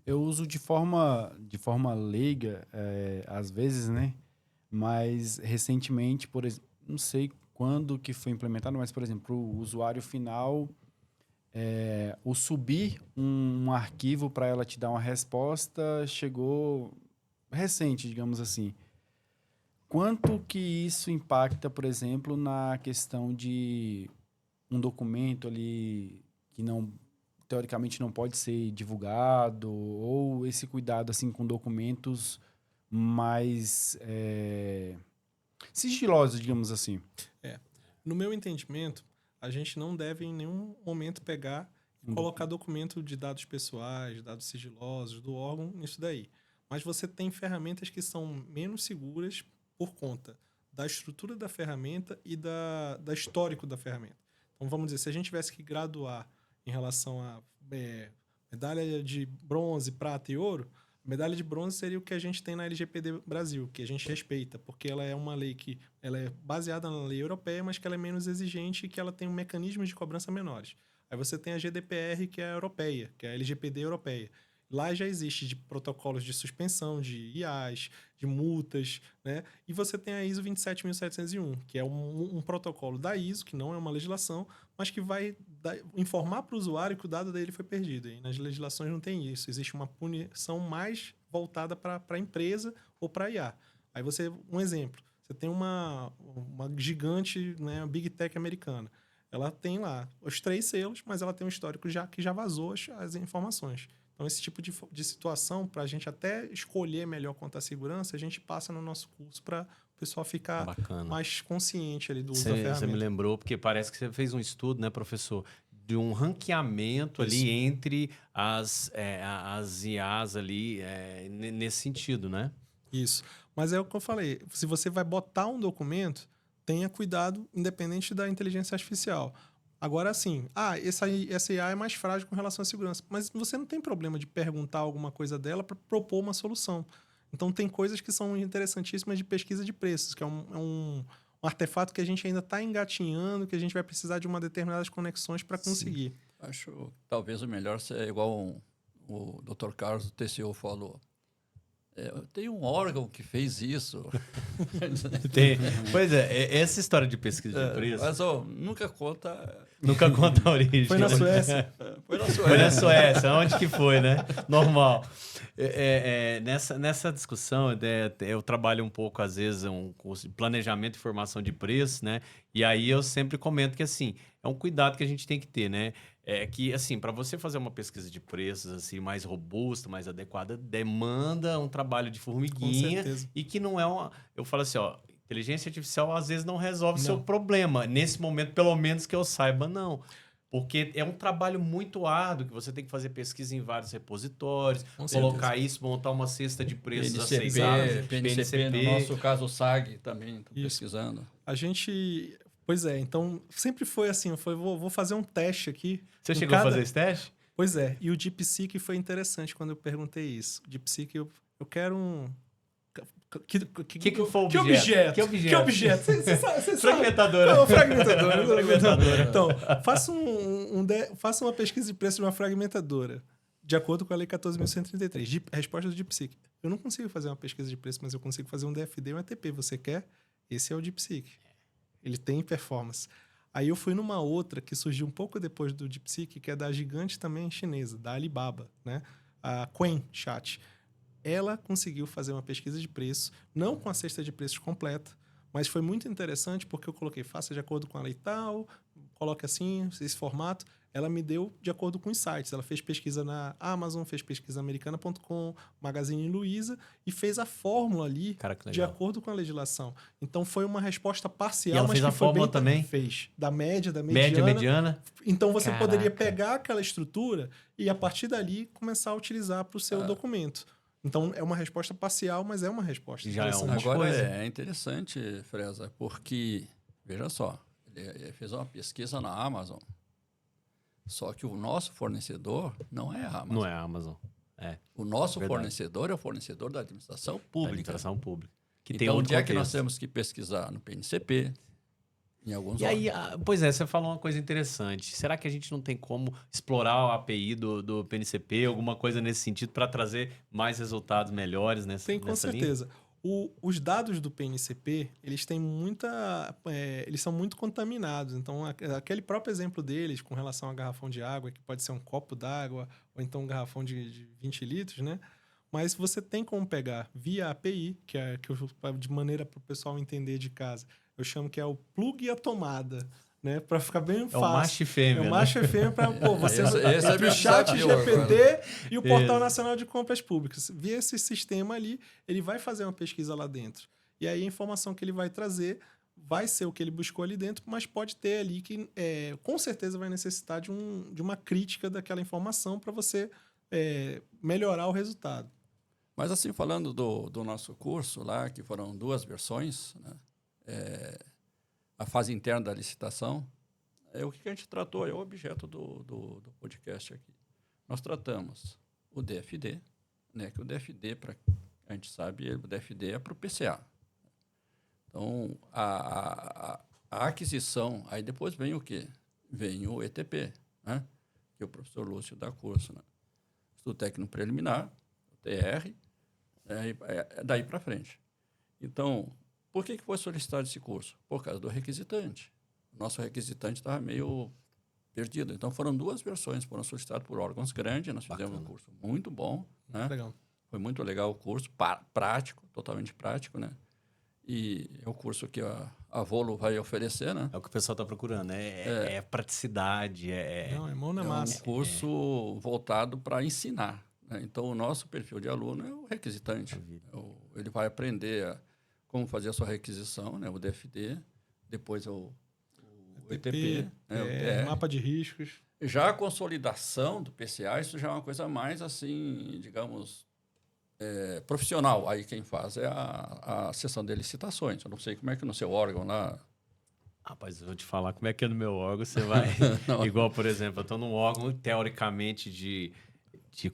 Eu uso de forma leiga, às vezes, né? Mas recentemente, por exemplo, não sei quando que foi implementado, mas, por exemplo, o usuário final, o subir um arquivo para ela te dar uma resposta chegou recente, digamos assim. Quanto que isso impacta, por exemplo, na questão de um documento ali que não, teoricamente não pode ser divulgado, ou esse cuidado assim com documentos mais sigilosos, digamos assim? No meu entendimento, a gente não deve em nenhum momento pegar e colocar documento de dados pessoais, dados sigilosos do órgão nisso daí. Mas você tem ferramentas que são menos seguras por conta da estrutura da ferramenta e da histórico da ferramenta. Então, vamos dizer, se a gente tivesse que graduar em relação a medalha de bronze, prata e ouro, a medalha de bronze seria o que a gente tem na LGPD Brasil, que a gente respeita, porque ela é uma lei que ela é baseada na lei europeia, mas que ela é menos exigente e que ela tem mecanismos de cobrança menores. Aí você tem a GDPR, que é a europeia, que é a LGPD europeia. Lá já existe de protocolos de suspensão, de IAs, de multas, né? E você tem a ISO 27701, que é um protocolo da ISO, que não é uma legislação, mas que vai informar para o usuário que o dado dele foi perdido. E nas legislações não tem isso. Existe uma punição mais voltada para a empresa ou para a IA. Aí um exemplo, você tem uma gigante, né, Big Tech americana. Ela tem lá os 3 selos, mas ela tem um histórico que já vazou as informações. Então, esse tipo de situação, para a gente até escolher melhor quanto à segurança, a gente passa no nosso curso para o pessoal ficar mais consciente ali do uso da ferramenta. Você me lembrou, porque parece que você fez um estudo, né, professor, de um ranqueamento ali entre as IAs ali, nesse sentido, né? Isso. Mas é o que eu falei, se você vai botar um documento, tenha cuidado, independente da inteligência artificial. Agora, assim, essa IA é mais frágil com relação à segurança, mas você não tem problema de perguntar alguma coisa dela para propor uma solução. Então, tem coisas que são interessantíssimas de pesquisa de preços, que é um artefato que a gente ainda está engatinhando, que a gente vai precisar de uma determinadas conexões para conseguir. Sim. Acho que talvez o melhor seja igual o Dr. Carlos do TCU falou. Tem um órgão que fez isso. Pois essa história de pesquisa de preço... Mas nunca conta... Nunca conta a origem. Foi na Suécia. Foi na Suécia. Onde que foi, né? Normal. Nessa discussão, eu trabalho um pouco, às vezes, um curso de planejamento e formação de preço, né? E aí eu sempre comento que, assim, é um cuidado que a gente tem que ter, né? é que, assim, para você fazer uma pesquisa de preços assim mais robusta, mais adequada, demanda um trabalho de Com formiguinha certeza. e que não é uma... Eu falo assim, ó, inteligência artificial às vezes não resolve seu Não. problema. Nesse momento, pelo menos que eu saiba, não. Porque é um trabalho muito árduo, que você tem que fazer pesquisa em vários repositórios, Com colocar certeza. isso, montar uma cesta de preços PNCP, aceitáveis. PNCP, no nosso caso, o SAG também, estou Isso. pesquisando. A gente... Pois é, então sempre foi assim, vou fazer um teste aqui. Você em chegou a cada- fazer esse teste? Pois é, e o DeepSeek foi interessante quando eu perguntei isso. O DeepSeek, eu quero um... Que foi o Que objeto? objeto? Que objeto? Que objeto? Você sabe? Fragmentadora. Não, fragmentadora. Fragmentadora. Então, faça uma pesquisa de preço de uma fragmentadora, de acordo com a Lei 14.133. Resposta do DeepSeek. Eu não consigo fazer uma pesquisa de preço, mas eu consigo fazer um DFD e um ETP. Você quer? Esse é o DeepSeek. Ele tem performance. Aí eu fui numa outra que surgiu um pouco depois do DeepSeek, que é da gigante também chinesa, da Alibaba, né? A Qwen Chat. Ela conseguiu fazer uma pesquisa de preço, não com a cesta de preços completa, mas foi muito interessante porque eu coloquei faça de acordo com a lei tal, coloque assim, esse formato. Ela me deu de acordo com os sites. Ela fez pesquisa na Amazon, fez pesquisa americana.com, Magazine Luiza e fez a fórmula ali Cara, que de legal. acordo com a legislação. Então foi uma resposta parcial, E ela mas fez que a foi fórmula bem também? Fez. Da média, da mediana. Média, mediana. Então você Caraca. poderia pegar aquela estrutura e a partir dali começar a utilizar para o seu documento. Então é uma resposta parcial, mas é uma resposta. Já é interessante. uma Agora coisa. é interessante, Freza, porque, veja só, ele fez uma pesquisa na Amazon, só que o nosso fornecedor não é a Amazon. Não é a Amazon. É, O nosso Verdade. fornecedor é o fornecedor da administração da pública. administração pública. Que tem Então, outro onde é que nós contexto. temos que pesquisar? No PNCP, em alguns E aí, pois é, você falou uma coisa interessante. Será que a gente não tem como explorar o API do PNCP, alguma coisa nesse sentido, para trazer mais resultados melhores nessa Tem, com nessa linha? certeza. Os dados do PNCP, eles têm eles são muito contaminados. Então, aquele próprio exemplo deles com relação a garrafão de água, que pode ser um copo d'água ou então um garrafão de 20 litros, né? Mas você tem como pegar via API, que de maneira para o pessoal entender de casa, eu chamo que é o plug e a tomada, né? Para ficar bem É o fácil. macho e fêmea, É o macho e fêmea para você Esse é entre meu o chat desafio GPT e o Portal Isso. Nacional de Compras Públicas. Via esse sistema ali, ele vai fazer uma pesquisa lá dentro. E aí a informação que ele vai trazer vai ser o que ele buscou ali dentro, mas pode ter ali que com certeza vai necessitar de uma crítica daquela informação para você melhorar o resultado. Mas assim, falando do nosso curso lá, que foram 2 versões, né? A fase interna da licitação, o que a gente tratou é o objeto do podcast aqui. Nós tratamos o DFD, né? Que o DFD, a gente sabe, o DFD é para o PCA. Então, a aquisição, aí depois vem o quê? Vem o ETP, né? Que o professor Lúcio dá curso, né? Estudo técnico preliminar, o TR, daí para frente. Então, por que foi solicitado esse curso? Por causa do requisitante. O nosso requisitante estava meio perdido. Então, foram 2 versões, foram solicitadas por órgãos grandes. Nós fizemos um curso muito bom, né? Legal. Foi muito legal o curso, prático, totalmente prático, né? E é o curso que a Volo vai oferecer, né? É o que o pessoal está procurando. É praticidade, Não, é mão na É massa. um curso voltado para ensinar, né? Então, o nosso perfil de aluno é o requisitante. Ele vai aprender como fazer a sua requisição, né? O DFD, depois o ETP, né? O TR. Mapa de riscos. Já a consolidação do PCA, isso já é uma coisa mais, assim, digamos, profissional. Aí quem faz é a seção de licitações. Eu não sei como é que no seu órgão lá... Rapaz, eu vou te falar como é que é no meu órgão. Você vai... Não. Igual, por exemplo, eu estou num órgão, teoricamente, de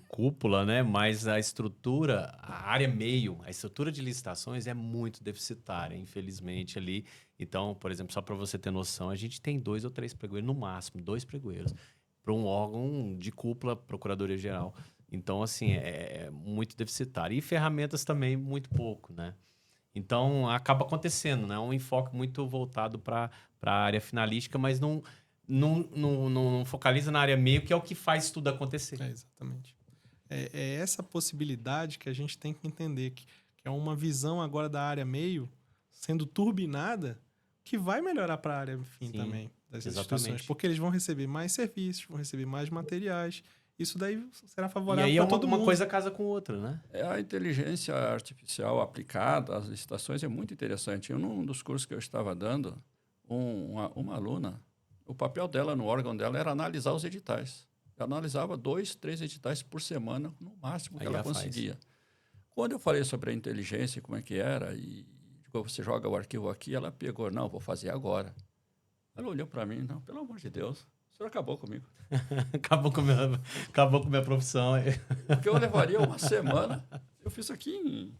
cúpula, né? Mas a estrutura, a área meio, a estrutura de licitações é muito deficitária, infelizmente, ali. Então, por exemplo, só para você ter noção, a gente tem 2 ou 3 pregoeiros, no máximo, 2 pregoeiros, para um órgão de cúpula, Procuradoria-Geral. Então, assim, é muito deficitário. E ferramentas também, muito pouco, né? Então, acaba acontecendo, né? Um enfoque muito voltado para a área finalística, mas não focaliza na área meio, que é o que faz tudo acontecer. Exatamente. É essa possibilidade que a gente tem que entender, que é uma visão agora da área meio sendo turbinada, que vai melhorar para a área fim Sim. também. Exatamente. instituições, porque eles vão receber mais serviços, vão receber mais materiais. Isso daí será E favorável aí para é todo uma mundo. coisa casa com outra, né? A inteligência artificial aplicada às licitações é muito interessante. Num dos cursos que eu estava dando, uma aluna, o papel dela no órgão dela era analisar os editais. Ela analisava 2, 3 editais por semana, no máximo que Aí ela ela faz. conseguia. Quando eu falei sobre a inteligência, como é que era, e digo, você joga o arquivo aqui, ela pegou, não, vou fazer agora. Ela olhou para mim, não, pelo amor de Deus, o senhor acabou comigo. Acabou com minha profissão. Porque eu levaria uma semana, eu fiz aqui em...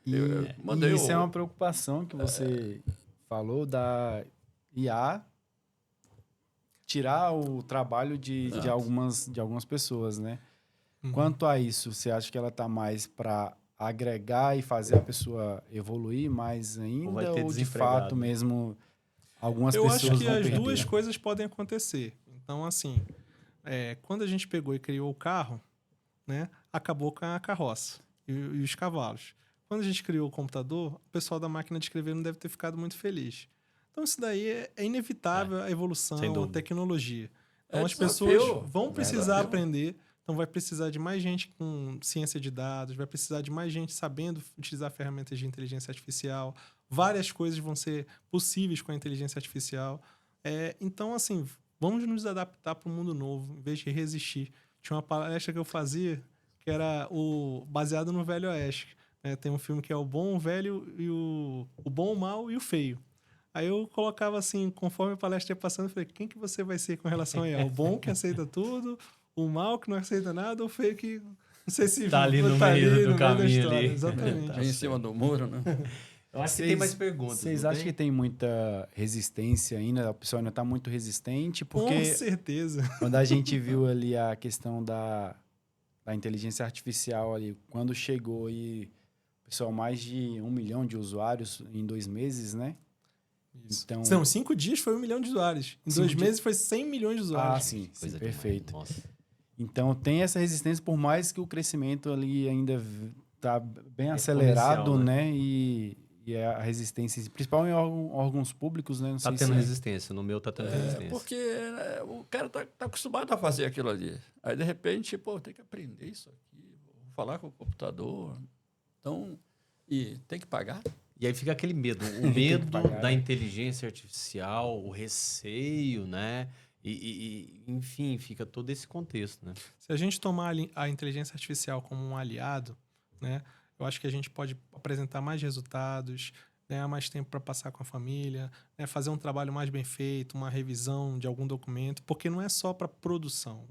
Eu mandei e isso o- é uma preocupação que você falou da IA tirar o trabalho de algumas pessoas, né? Uhum. Quanto a isso, você acha que ela está mais para agregar e fazer a pessoa evoluir mais ainda? vai ter Ou de desempregado, fato né? mesmo algumas Eu pessoas acho que vão as perder? duas coisas podem acontecer. Então, assim, quando a gente pegou e criou o carro, né, acabou com a carroça e os cavalos. Quando a gente criou o computador, o pessoal da máquina de escrever não deve ter ficado muito feliz. Então, isso daí é inevitável, a sem evolução, a dúvida. tecnologia. Então, É as desafio, pessoas vão é precisar desafio. aprender. Então, vai precisar de mais gente com ciência de dados, vai precisar de mais gente sabendo utilizar ferramentas de inteligência artificial. Várias coisas vão ser possíveis com a inteligência artificial. Então, assim, vamos nos adaptar para o mundo novo, em vez de resistir. Tinha uma palestra que eu fazia que era baseado no Velho Oeste. Né? Tem um filme que é o Bom, o Velho, e o Bom, o Mal e o Feio. Aí eu colocava assim, conforme a palestra ia passando, eu falei, quem que você vai ser com relação a ela? O bom que aceita tudo, o mal que não aceita nada, ou o feio que não sei se Tá ali no tá meio ali do no meio da caminho história. ali. Exatamente. Tá em cima do muro, né? Eu acho que tem mais perguntas. Vocês não acham que tem muita resistência ainda? O pessoal ainda está muito resistente? Com Porque certeza. quando a gente viu ali a questão da inteligência artificial ali, quando chegou e o pessoal, mais de 1 milhão de usuários em 2 meses, né? Isso. Então, Não, 5 dias foi 1 milhão de usuários. Em 2 meses foi 100 milhões de usuários. sim, Coisa perfeito. demais. Nossa. Então, tem essa resistência, por mais que o crescimento ali ainda está bem acelerado, exponencial, né? E a resistência, principalmente em órgãos públicos, né? Não Tá sei tendo se... resistência. No meu tá tendo resistência. Porque o cara tá acostumado a fazer aquilo ali. Aí, de repente, pô, tem que aprender isso aqui, vou falar com o computador. Então, e tem que pagar. E aí fica aquele medo. O Tem que medo pagar. da inteligência artificial, o receio, né? Enfim, fica todo esse contexto, né? Se a gente tomar a inteligência artificial como um aliado, né, eu acho que a gente pode apresentar mais resultados, ganhar mais tempo para passar com a família, né, fazer um trabalho mais bem feito, uma revisão de algum documento, porque não é só para produção.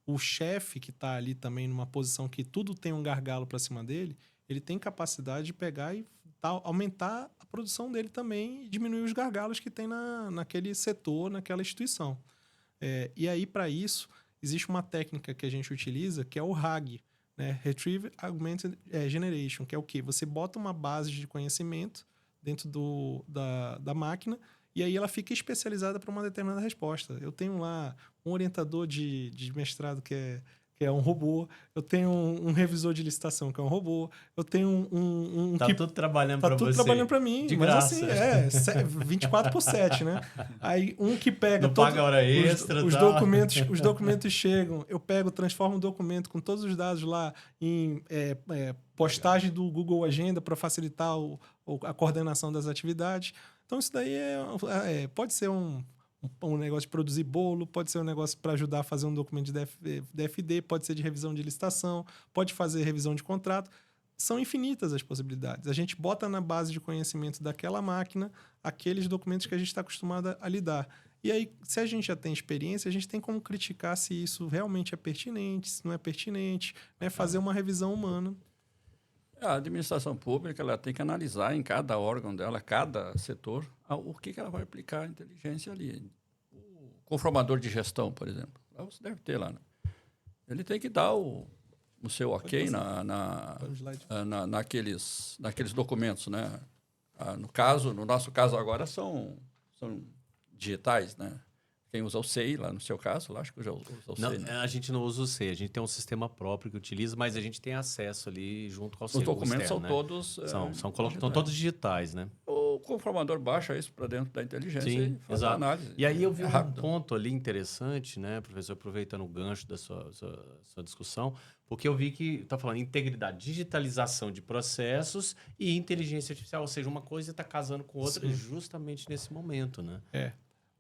O chefe que está ali também numa posição que tudo tem um gargalo para cima dele, ele tem capacidade de pegar e aumentar a produção dele também e diminuir os gargalos que tem naquele setor, naquela instituição. E aí, para isso, existe uma técnica que a gente utiliza, que é o RAG, né? Retrieve Augmented Generation, que é o quê? Você bota uma base de conhecimento dentro da máquina e aí ela fica especializada para uma determinada resposta. Eu tenho lá um orientador de mestrado que é um robô, eu tenho um revisor de licitação que é um robô, eu tenho um Tá tudo trabalhando Tá para tudo você. trabalhando para mim, De mas graça. assim, 24/7, né? Aí um que pega Não paga hora extra, os tá? documentos chegam, eu pego, transformo o documento com todos os dados lá em postagem do Google Agenda para facilitar a coordenação das atividades. Então isso daí pode ser um negócio de produzir bolo, pode ser um negócio para ajudar a fazer um documento de DFD, pode ser de revisão de licitação, pode fazer revisão de contrato. São infinitas as possibilidades. A gente bota na base de conhecimento daquela máquina aqueles documentos que a gente está acostumado a lidar. E aí, se a gente já tem experiência, a gente tem como criticar se isso realmente é pertinente, se não é pertinente, né? Fazer uma revisão humana. A administração pública ela tem que analisar em cada órgão dela, cada setor, o que ela vai aplicar a inteligência ali. O conformador de gestão, por exemplo, lá você deve ter lá, né? Ele tem que dar o seu ok naqueles documentos, né? No nosso caso agora são digitais, né? Quem usa o SEI, lá no seu caso, lá acho que já usa o Não, SEI, né? a gente não usa o SEI, a gente tem um sistema próprio que utiliza, mas a gente tem acesso ali junto com o SEI. Os documentos externo, são todos estão todos digitais, né? O conformador baixa isso para dentro da inteligência Sim, e faz a exato. análise. E aí eu vi É um rápido. ponto ali interessante, né, professor, aproveitando o gancho da sua discussão, porque eu vi que está falando integridade, digitalização de processos e inteligência artificial, ou seja, uma coisa está casando com outra Sim. justamente nesse momento, né?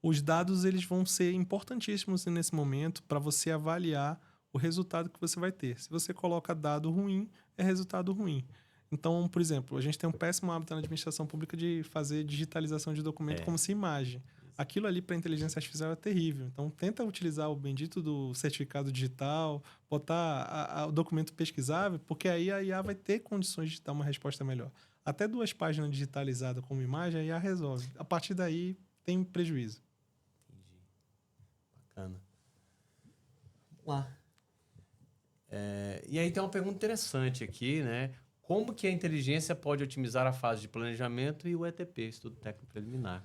Os dados eles vão ser importantíssimos nesse momento para você avaliar o resultado que você vai ter. Se você coloca dado ruim, é resultado ruim. Então, por exemplo, a gente tem um péssimo hábito na administração pública de fazer digitalização de documento como se imagem. Aquilo ali para inteligência artificial é terrível. Então, tenta utilizar o bendito do certificado digital, botar o documento pesquisável, porque aí a IA vai ter condições de dar uma resposta melhor. Até 2 páginas digitalizadas como imagem, a IA resolve. A partir daí, tem prejuízo. Bacana. Vamos lá. E aí tem uma pergunta interessante aqui, né? Como que a inteligência pode otimizar a fase de planejamento e o ETP, Estudo Técnico Preliminar?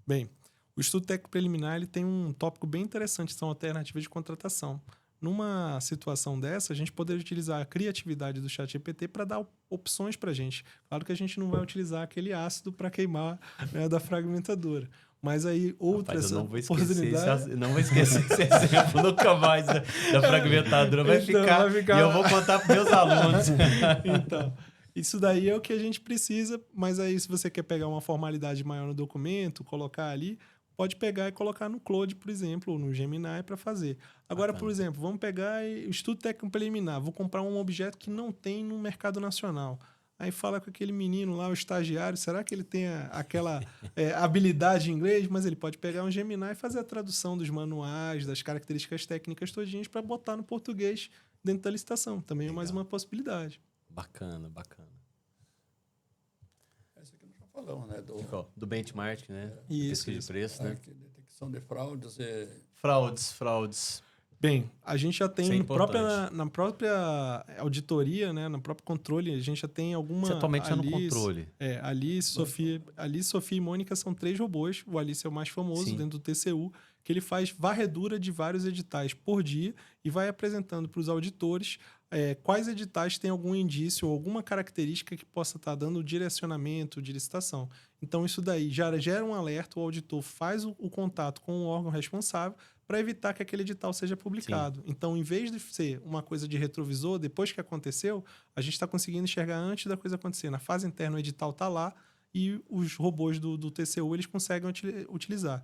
Bem, o estudo técnico preliminar ele tem um tópico bem interessante, são alternativas de contratação. Numa situação dessa, a gente poderia utilizar a criatividade do ChatGPT para dar opções para a gente. Claro que a gente não vai utilizar aquele ácido para queimar, né, da fragmentadora. Mas aí outras Rapaz, eu não vou esquecer oportunidades... não vou esquecer esse exemplo nunca mais da fragmentadora. Vai Então, ficar, vai ficar- e eu vou contar para meus alunos. Então, isso daí é o que a gente precisa, mas aí se você quer pegar uma formalidade maior no documento, colocar ali, pode pegar e colocar no Claude, por exemplo, ou no Gemini para fazer. Agora, por exemplo, vamos pegar o estudo técnico preliminar, vou comprar um objeto que não tem no mercado nacional. Aí fala com aquele menino lá, o estagiário, será que ele tem aquela habilidade em inglês? Mas ele pode pegar um Gemini e fazer a tradução dos manuais, das características técnicas todinhas para botar no português dentro da licitação. Também é mais uma possibilidade. Bacana, bacana. Esse aqui nós já falamos, né? Do benchmark, né? Isso, Pesquisa de preço, né? Detecção de fraudes. Fraudes. Bem, a gente já tem Isso é na própria auditoria, né, no próprio controle, a gente já tem alguma... Você atualmente é no controle. Alice, Sofia e Mônica são 3 robôs. O Alice é o mais famoso Sim. dentro do TCU, que ele faz varredura de vários editais por dia e vai apresentando para os auditores quais editais têm algum indício ou alguma característica que possa estar dando direcionamento de licitação. Então, isso daí já gera um alerta, o auditor faz o contato com o órgão responsável para evitar que aquele edital seja publicado. Sim. Então, em vez de ser uma coisa de retrovisor, depois que aconteceu, a gente está conseguindo enxergar antes da coisa acontecer. Na fase interna, o edital está lá e os robôs do TCU eles conseguem utilizar.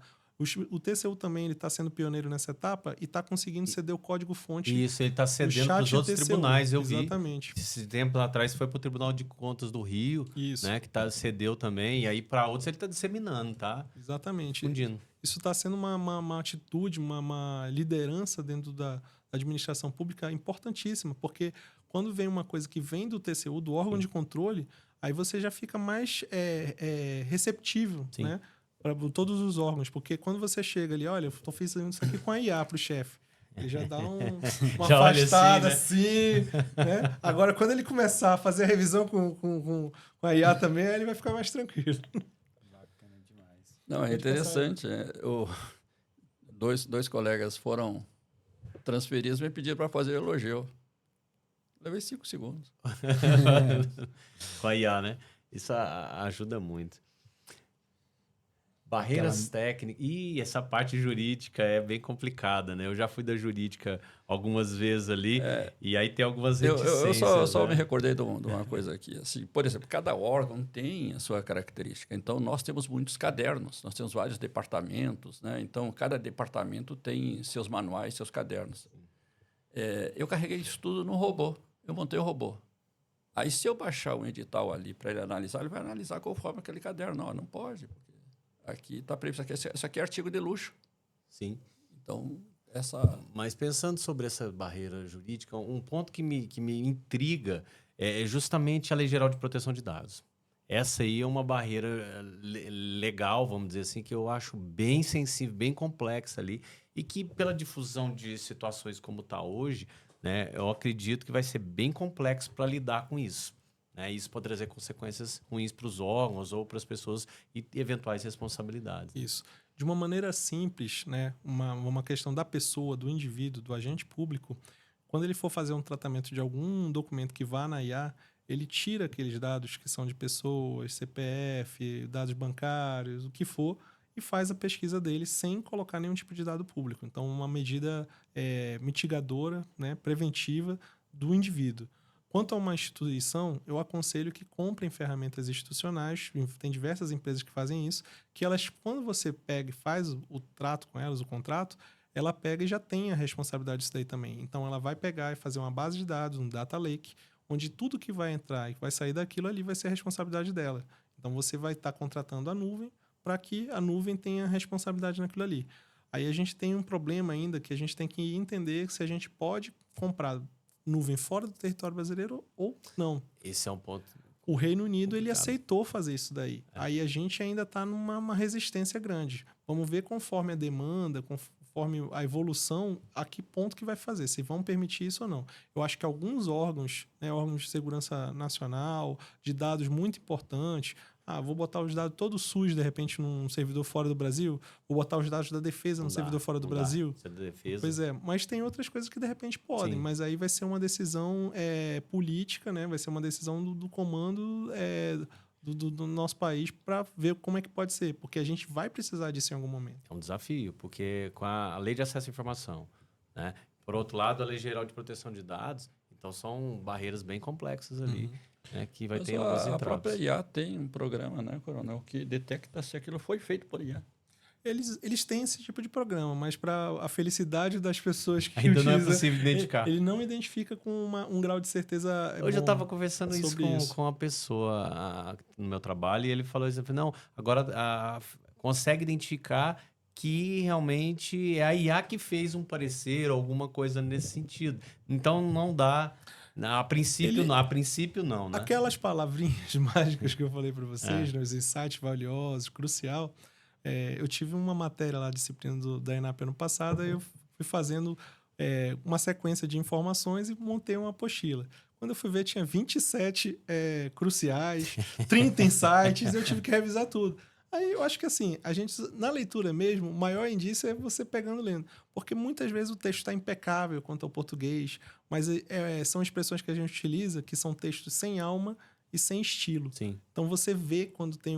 O TCU também está sendo pioneiro nessa etapa e está conseguindo ceder o código-fonte. Isso, ele está cedendo para os outros TCU, tribunais, eu vi. Exatamente. Esse tempo atrás foi para o Tribunal de Contas do Rio, Isso. né, que cedeu também, e aí para outros ele está disseminando, tá? Exatamente. Fundindo. Isso está sendo uma atitude, uma liderança dentro da administração pública importantíssima, porque quando vem uma coisa que vem do TCU, do órgão de controle, aí você já fica mais receptível, né? Para todos os órgãos, porque quando você chega ali, olha, eu estou fazendo isso aqui com a IA para o chefe. Ele já dá uma já afastada assim, né? Agora, quando ele começar a fazer a revisão com a IA também, aí ele vai ficar mais tranquilo. Bacana demais. Não, é interessante. Dois colegas foram transferidos e me pediram para fazer elogio. Levei 5 segundos. Com a IA, né? Isso ajuda muito. Barreiras técnicas. E essa parte jurídica é bem complicada, né? Eu já fui da jurídica algumas vezes ali, e aí tem algumas reticências. Eu só me recordei de uma coisa aqui. Assim, por exemplo, cada órgão tem a sua característica. Então, nós temos muitos cadernos, nós temos vários departamentos, né? Então, cada departamento tem seus manuais, seus cadernos. Eu carreguei isso tudo no robô. Eu montei o robô. Aí, se eu baixar um edital ali para ele analisar, ele vai analisar conforme aquele caderno. Não pode, porque aqui está previsto, isso aqui é artigo de luxo. Sim. Então, Mas pensando sobre essa barreira jurídica, um ponto que me intriga é justamente a Lei Geral de Proteção de Dados. Essa aí é uma barreira legal, vamos dizer assim, que eu acho bem sensível, bem complexa ali, e que pela difusão de situações como está hoje, né, eu acredito que vai ser bem complexo para lidar com isso. Isso pode trazer consequências ruins para os órgãos ou para as pessoas e eventuais responsabilidades. Isso. De uma maneira simples, né, uma questão da pessoa, do indivíduo, do agente público, quando ele for fazer um tratamento de algum documento que vá na IA, ele tira aqueles dados que são de pessoas, CPF, dados bancários, o que for, e faz a pesquisa dele sem colocar nenhum tipo de dado público. Então, uma medida mitigadora, né, preventiva do indivíduo. Quanto a uma instituição, eu aconselho que comprem ferramentas institucionais, tem diversas empresas que fazem isso, que elas, quando você pega e faz o trato com elas, o contrato, ela pega e já tem a responsabilidade disso daí também. Então, ela vai pegar e fazer uma base de dados, um data lake, onde tudo que vai entrar e que vai sair daquilo ali vai ser a responsabilidade dela. Então, você vai estar contratando a nuvem para que a nuvem tenha responsabilidade naquilo ali. Aí a gente tem um problema ainda que a gente tem que entender se a gente pode comprar nuvem fora do território brasileiro ou não. Esse é um ponto. O Reino Unido, ele complicado. aceitou fazer isso daí. Aí a gente ainda está numa resistência grande. Vamos ver conforme a demanda, conforme a evolução, a que ponto que vai fazer, se vão permitir isso ou não. Eu acho que alguns órgãos, né, órgãos de segurança nacional, de dados muito importantes, vou botar os dados todo SUS, de repente, num servidor fora do Brasil, vou botar os dados da defesa num servidor fora do Brasil. Isso é da defesa. Pois é, mas tem outras coisas que de repente podem, Sim. mas aí vai ser uma decisão política, né? Vai ser uma decisão do comando do nosso país para ver como é que pode ser, porque a gente vai precisar disso em algum momento. É um desafio, porque com a Lei de Acesso à Informação, né? Por outro lado, a Lei Geral de Proteção de Dados, então são barreiras bem complexas ali, né? Que vai Mas ter alguns a própria entraves. IA tem um programa, né, Coronel, que detecta se aquilo foi feito por IA. Eles têm esse tipo de programa, mas para a felicidade das pessoas que Ainda não é utilizam, possível identificar. ele não identifica com um grau de certeza Hoje eu bom estava conversando isso sobre isso. com uma pessoa no meu trabalho e ele falou isso, não, agora consegue identificar que realmente é a IA que fez um parecer ou alguma coisa nesse sentido. Então não dá, a princípio não, né? Aquelas palavrinhas mágicas que eu falei para vocês, né, os insights valiosos, crucial. Eu tive uma matéria lá, disciplina da ENAP ano passado, e eu fui fazendo uma sequência de informações e montei uma apostila. Quando eu fui ver, tinha 27 cruciais, 30 insights, e eu tive que revisar tudo. Aí eu acho que assim, a gente, na leitura mesmo, o maior indício é você pegando e lendo. Porque muitas vezes o texto está impecável quanto ao português, mas são expressões que a gente utiliza que são textos sem alma e sem estilo. Sim. Então você vê quando tem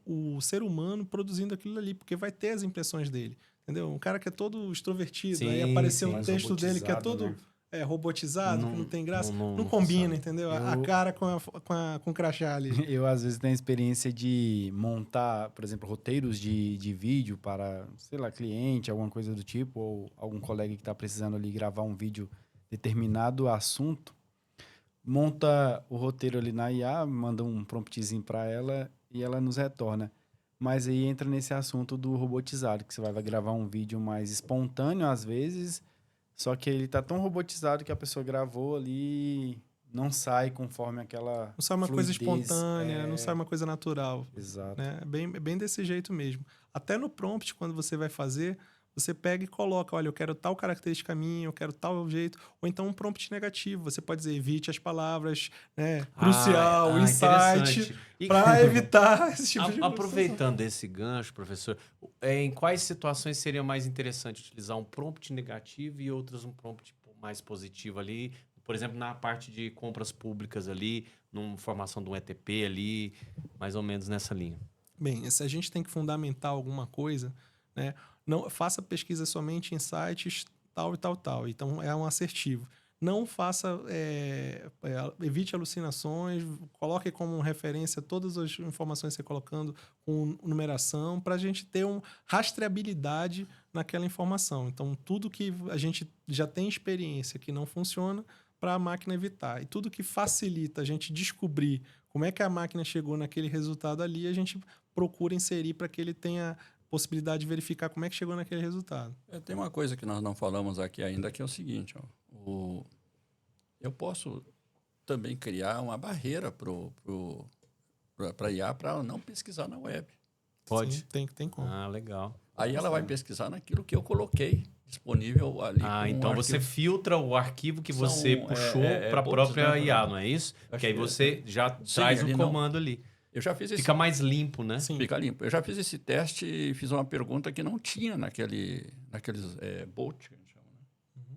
o ser humano produzindo aquilo ali, porque vai ter as impressões dele. Entendeu? Um cara que é todo extrovertido, Sim, aí apareceu sim. um Mais texto dele que é robotizado, todo robotizado, que não tem graça, não combina, funciona. entendeu? A cara com o crachá ali. Eu, às vezes, tenho a experiência de montar, por exemplo, roteiros de vídeo para, sei lá, cliente, alguma coisa do tipo, ou algum colega que está precisando ali gravar um vídeo determinado assunto, monta o roteiro ali na IA, manda um promptzinho para ela e ela nos retorna. Mas aí entra nesse assunto do robotizado, que você vai gravar um vídeo mais espontâneo, às vezes, só que ele tá tão robotizado que a pessoa gravou ali, não sai conforme aquela Não sai uma coisa fluidez, espontânea, não sai uma coisa natural. Exato. Né? É bem desse jeito mesmo. Até no prompt, quando você vai fazer, você pega e coloca, olha, eu quero tal característica minha, eu quero tal jeito. Ou então um prompt negativo. Você pode dizer, evite as palavras, né? Crucial, insight, para evitar esse tipo de Aproveitando esse gancho, professor, em quais situações seria mais interessante utilizar um prompt negativo e outras um prompt mais positivo ali? Por exemplo, na parte de compras públicas ali, numa formação de um ETP ali, mais ou menos nessa linha. Bem, se a gente tem que fundamentar alguma coisa, né? Não faça pesquisa somente em sites tal e tal, tal. Então, é um assertivo. Não faça... evite alucinações. Coloque como referência todas as informações que você colocando com numeração para a gente ter uma rastreabilidade naquela informação. Então, tudo que a gente já tem experiência que não funciona para a máquina evitar. E tudo que facilita a gente descobrir como é que a máquina chegou naquele resultado ali, a gente procura inserir para que ele tenha possibilidade de verificar como é que chegou naquele resultado. Tem uma coisa que nós não falamos aqui ainda, que é o seguinte, eu posso também criar uma barreira para IA para não pesquisar na web. Pode? Sim, tem como. Ah, legal. Aí ela vai pesquisar naquilo que eu coloquei disponível ali. Então você filtra o arquivo que você puxou para a própria IA, não é isso? Porque aí você já traz o comando ali. Eu já fiz Fica mais limpo, né? Sim. Fica limpo. Eu já fiz esse teste e fiz uma pergunta que não tinha naqueles bot, que a gente chama, né?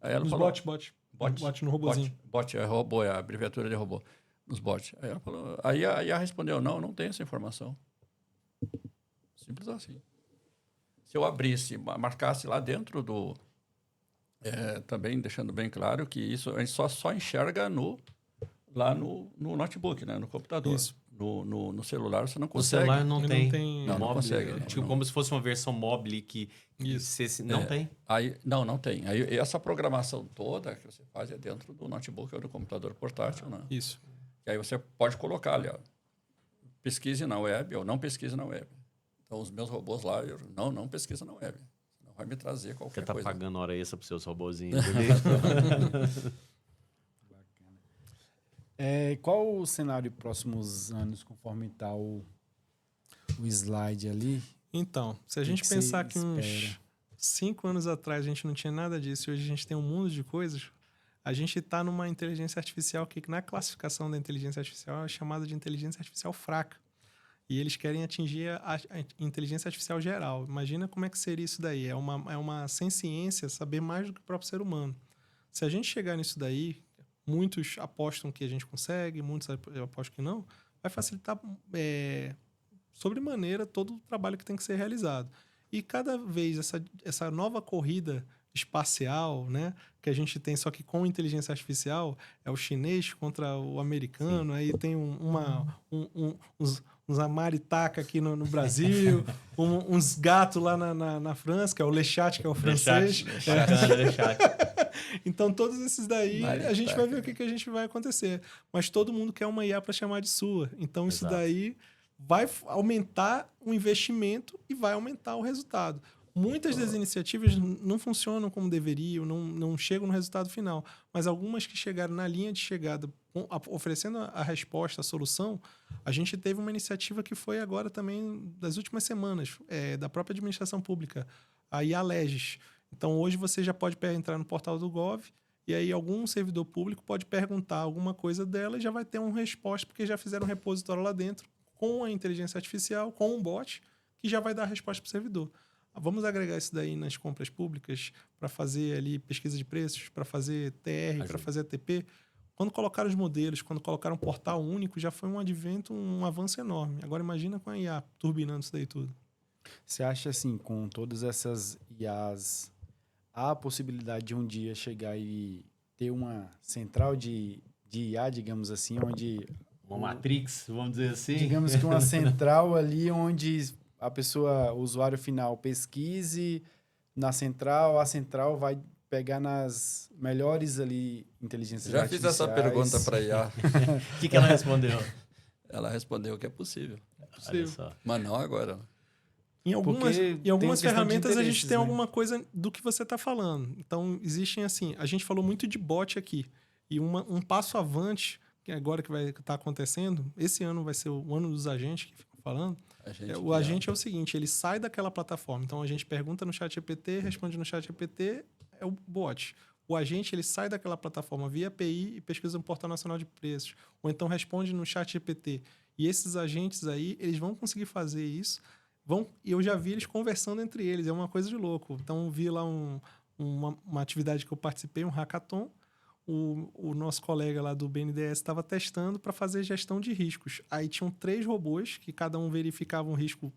Aí ela Nos falou, bot. Bot no robozinho. Bot é robô, é a abreviatura de robô. Nos bots. Aí ela falou, aí a IA respondeu, não tem essa informação. Simples assim. Se eu abrisse, marcasse lá dentro do... também deixando bem claro que isso a gente só enxerga lá no notebook, né? No computador. Isso. No celular você não O consegue. celular não Ele tem, Não mobile, consegue, não, tipo não. como se fosse uma versão mobile que não tem. Aí, não tem. Aí essa programação toda que você faz é dentro do notebook ou do computador portátil, né? Isso. E aí você pode colocar ali, ó, pesquise na web ou não pesquise na web. Então os meus robôs lá, não pesquisa na web. Senão vai me trazer qualquer Você tá coisa. pagando hora extra pros seus robozinhos, beleza? Qual o cenário próximos anos, conforme está o slide ali? Então, se a que gente que pensar você que uns espera? 5 anos atrás a gente não tinha nada disso e hoje a gente tem um mundo de coisas, a gente está numa inteligência artificial que na classificação da inteligência artificial é chamada de inteligência artificial fraca. E eles querem atingir a inteligência artificial geral. Imagina como é que seria isso daí. É uma sem ciência saber mais do que o próprio ser humano. Se a gente chegar nisso daí, muitos apostam que a gente consegue, muitos apostam que não, vai facilitar sobremaneira todo o trabalho que tem que ser realizado. E cada vez essa nova corrida espacial, né, que a gente tem só que com inteligência artificial, é o chinês contra o americano, aí tem uns amaritaca aqui no Brasil, uns gatos lá na França, que é o Le Chat, que é o francês. Bacana, Le Chat. Então, todos esses daí, Maritaca. a gente vai ver o que a gente vai acontecer. Mas todo mundo quer uma IA para chamar de sua. Então, isso Exato. daí vai aumentar o investimento e vai aumentar o resultado. Muitas das iniciativas não funcionam como deveriam, não chegam no resultado final. Mas algumas que chegaram na linha de chegada, oferecendo a resposta, a solução, a gente teve uma iniciativa que foi agora também das últimas semanas, da própria administração pública, a IA Legis. Então, hoje você já pode entrar no portal do Gov e aí algum servidor público pode perguntar alguma coisa dela e já vai ter uma resposta, porque já fizeram um repositório lá dentro com a inteligência artificial, com um bot, que já vai dar a resposta para o servidor. Vamos agregar isso daí nas compras públicas para fazer ali pesquisa de preços, para fazer TR, para fazer ATP. Quando colocaram os modelos, quando colocaram um portal único, já foi um advento, um avanço enorme. Agora imagina com a IA turbinando isso daí tudo. Você acha assim, com todas essas IAs, há a possibilidade de um dia chegar e ter uma central de IA, digamos assim, onde... Uma Matrix, vamos dizer assim. Digamos que uma central ali onde a pessoa, o usuário final, pesquise na central, a central vai pegar nas melhores ali inteligências Já fiz essa pergunta para a IA. O que ela respondeu? Ela respondeu que é possível. Olha só. Mas não agora. Em algumas Porque tem questão de ferramentas a gente interesses, tem né? alguma coisa do que você está falando. Então, existem assim... A gente falou muito de bot aqui. E um passo avante, que agora que vai estar acontecendo, esse ano vai ser o ano dos agentes que ficam falando. O agente é o seguinte, ele sai daquela plataforma. Então, a gente pergunta no ChatGPT, responde no ChatGPT, é o bot. O agente, ele sai daquela plataforma via API e pesquisa no Portal Nacional de Preços. Ou então responde no ChatGPT. E esses agentes aí, eles vão conseguir fazer isso. E eu já vi eles conversando entre eles. É uma coisa de louco. Então, vi lá uma atividade que eu participei, um hackathon. O nosso colega lá do BNDES estava testando para fazer gestão de riscos. Aí tinham 3 robôs, que cada um verificava um risco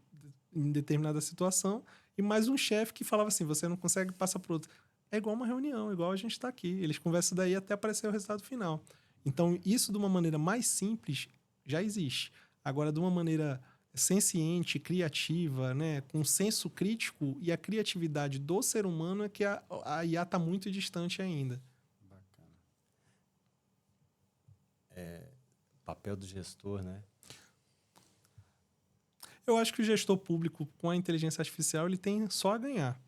em determinada situação, e mais um chefe que falava assim, você não consegue, passa para outro. É igual uma reunião, igual a gente está aqui. Eles conversam daí até aparecer o resultado final. Então, isso de uma maneira mais simples já existe. Agora, de uma maneira senciente, criativa, né, com senso crítico e a criatividade do ser humano é que a IA está muito distante ainda. Papel do gestor, né? Eu acho que o gestor público, com a inteligência artificial, ele tem só a ganhar.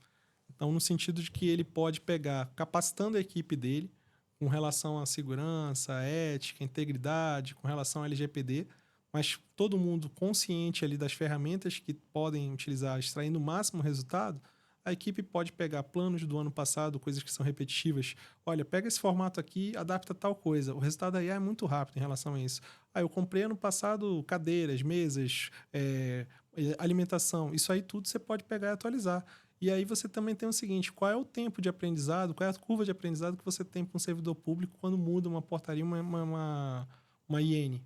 Então, no sentido de que ele pode pegar, capacitando a equipe dele, com relação à segurança, à ética, à integridade, com relação ao LGPD, mas todo mundo consciente ali das ferramentas que podem utilizar, extraindo o máximo resultado, a equipe pode pegar planos do ano passado, coisas que são repetitivas. Olha, pega esse formato aqui, adapta tal coisa. O resultado da IA é muito rápido em relação a isso. Eu comprei ano passado cadeiras, mesas, alimentação. Isso aí tudo você pode pegar e atualizar. E aí você também tem o seguinte, qual é o tempo de aprendizado, qual é a curva de aprendizado que você tem para um servidor público quando muda uma portaria, uma IN?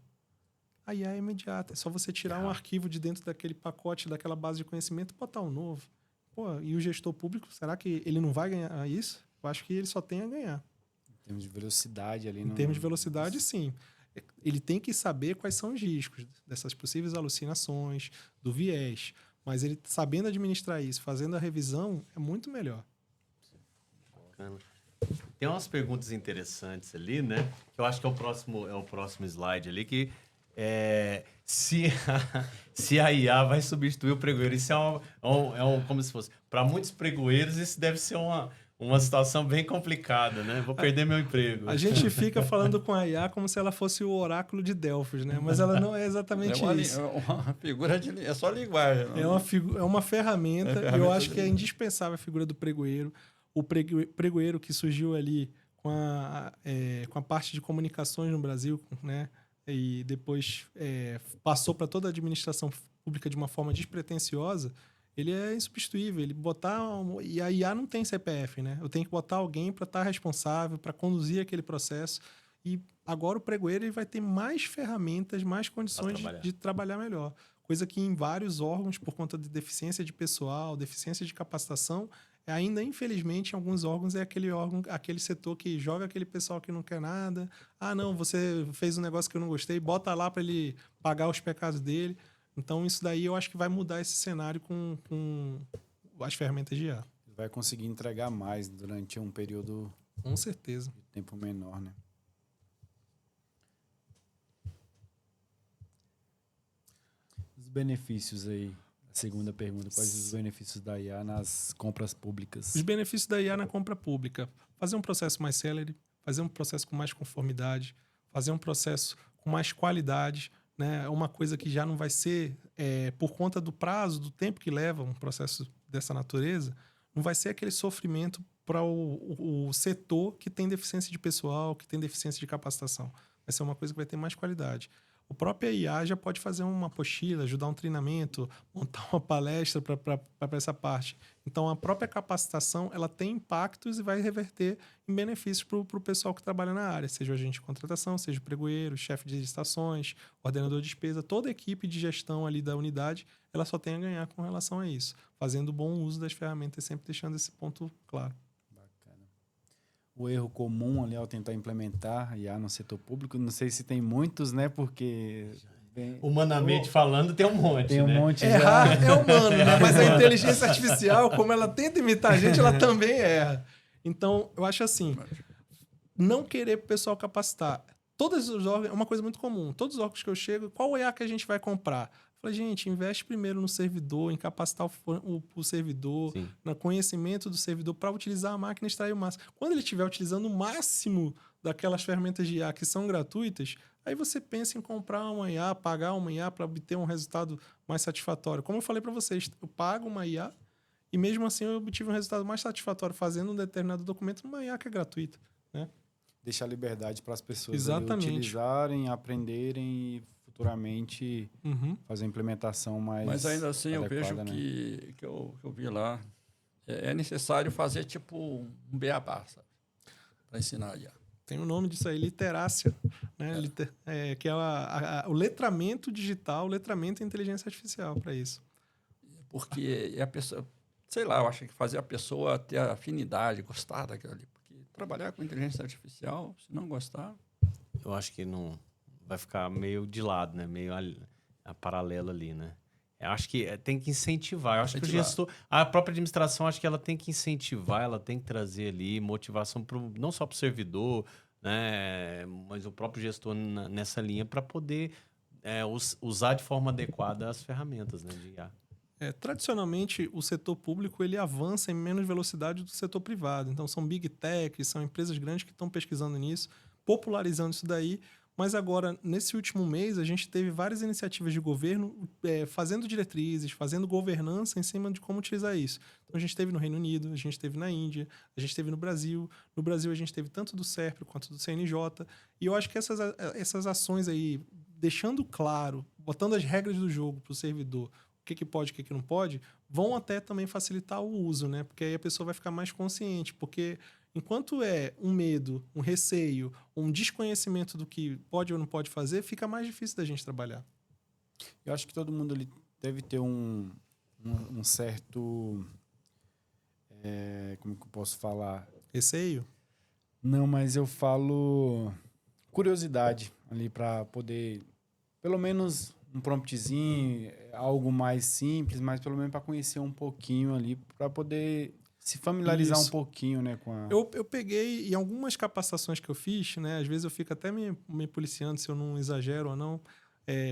A IA é imediata, é só você tirar um arquivo de dentro daquele pacote, daquela base de conhecimento e botar um novo. Pô, e o gestor público, será que ele não vai ganhar isso? Eu acho que ele só tem a ganhar. Em termos de velocidade ali. Em termos de velocidade, sim. Ele tem que saber quais são os riscos dessas possíveis alucinações, do viés. Mas ele sabendo administrar isso, fazendo a revisão, é muito melhor. Bacana. Tem umas perguntas interessantes ali, né? Que eu acho que é o próximo slide ali, que se a IA vai substituir o pregoeiro. Isso como se fosse... Para muitos pregoeiros, isso deve ser uma situação bem complicada, né? Vou perder meu emprego. A gente fica falando com a IA como se ela fosse o oráculo de Delfos, né? Mas ela não é exatamente isso. É uma figura de... É só linguagem. Não? É uma ferramenta, e eu acho que é indispensável a figura do pregoeiro. O pregoeiro que surgiu ali com a parte de comunicações no Brasil, né? E depois passou para toda a administração pública de uma forma despretensiosa, ele é insubstituível. E a IA não tem CPF, né? Eu tenho que botar alguém para estar responsável, para conduzir aquele processo. E agora o pregoeiro ele vai ter mais ferramentas, mais condições de trabalhar melhor. Coisa que em vários órgãos, por conta de deficiência de pessoal, deficiência de capacitação, ainda, infelizmente, em alguns órgãos é aquele setor que joga aquele pessoal que não quer nada. Ah, não, você fez um negócio que eu não gostei, bota lá para ele pagar os pecados dele. Então, isso daí eu acho que vai mudar esse cenário com as ferramentas de IA. Vai conseguir entregar mais durante um período... Com certeza. De tempo menor, né? Os benefícios aí... Segunda pergunta, quais os benefícios da IA nas compras públicas? Os benefícios da IA na compra pública. Fazer um processo mais célere, fazer um processo com mais conformidade, fazer um processo com mais qualidade, né? Uma coisa que já não vai ser, por conta do prazo, do tempo que leva um processo dessa natureza, não vai ser aquele sofrimento para o setor que tem deficiência de pessoal, que tem deficiência de capacitação. Vai ser uma coisa que vai ter mais qualidade. O próprio IA já pode fazer uma apostila, ajudar um treinamento, montar uma palestra para essa parte. Então, a própria capacitação ela tem impactos e vai reverter em benefícios para o pessoal que trabalha na área, seja o agente de contratação, seja o pregoeiro, chefe de estações, ordenador de despesa, toda a equipe de gestão ali da unidade, ela só tem a ganhar com relação a isso, fazendo bom uso das ferramentas, sempre deixando esse ponto claro. O erro comum ali ao tentar implementar IA no setor público, não sei se tem muitos, né? Porque... Humanamente falando, tem um monte, tem um monte Errar é humano, né? Mas a inteligência artificial, como ela tenta imitar a gente, ela também erra. Então, eu acho assim, não querer o pessoal capacitar. Todos os órgãos, é uma coisa muito comum. Todos os órgãos que eu chego, qual IA que a gente vai comprar? Falei, gente, investe primeiro no servidor, em capacitar o servidor, Sim. no conhecimento do servidor para utilizar a máquina e extrair o máximo. Quando ele estiver utilizando o máximo daquelas ferramentas de IA que são gratuitas, aí você pensa em comprar uma IA, pagar uma IA para obter um resultado mais satisfatório. Como eu falei para vocês, eu pago uma IA e mesmo assim eu obtive um resultado mais satisfatório fazendo um determinado documento numa IA que é gratuita, né? Deixar liberdade para as pessoas Exatamente. utilizarem, aprenderem e futuramente fazer a implementação mais Mas ainda assim adequada, eu vejo né? que eu vi lá, é necessário fazer tipo um beabá, sabe? Para ensinar a IA. Tem o nome disso aí, literácia, né? Que é o letramento digital, o letramento em inteligência artificial para isso. Porque a pessoa, sei lá, eu acho que fazer a pessoa ter afinidade, gostar daquilo ali. Porque trabalhar com inteligência artificial, se não gostar... Eu acho que não vai ficar meio de lado, né? Meio a paralela ali, né? Eu acho que tem que incentivar. Eu acho que o gestor, a própria administração, acho que ela tem que incentivar, ela tem que trazer ali motivação não só para o servidor, né? Mas o próprio gestor nessa linha para poder usar de forma adequada as ferramentas, né, de IA. Tradicionalmente, o setor público ele avança em menos velocidade do setor privado. Então, são big techs, são empresas grandes que estão pesquisando nisso, popularizando isso daí. Mas agora, nesse último mês, a gente teve várias iniciativas de governo fazendo diretrizes, fazendo governança em cima de como utilizar isso. Então, a gente teve no Reino Unido, a gente teve na Índia, a gente teve no Brasil. No Brasil, a gente teve tanto do SERPRO quanto do CNJ. E eu acho que essas ações aí, deixando claro, botando as regras do jogo para o servidor, que pode, o que não pode, vão até também facilitar o uso, né? Porque aí a pessoa vai ficar mais consciente, porque enquanto é um medo, um receio, um desconhecimento do que pode ou não pode fazer, fica mais difícil da gente trabalhar. Eu acho que todo mundo ali deve ter um certo... como que eu posso falar? Receio? Não, mas eu falo curiosidade ali para poder, pelo menos um promptzinho, algo mais simples, mas pelo menos para conhecer um pouquinho ali, para poder se familiarizar Isso. um pouquinho, né, com a... Eu peguei, em algumas capacitações que eu fiz, né? Às vezes eu fico até me policiando se eu não exagero ou não,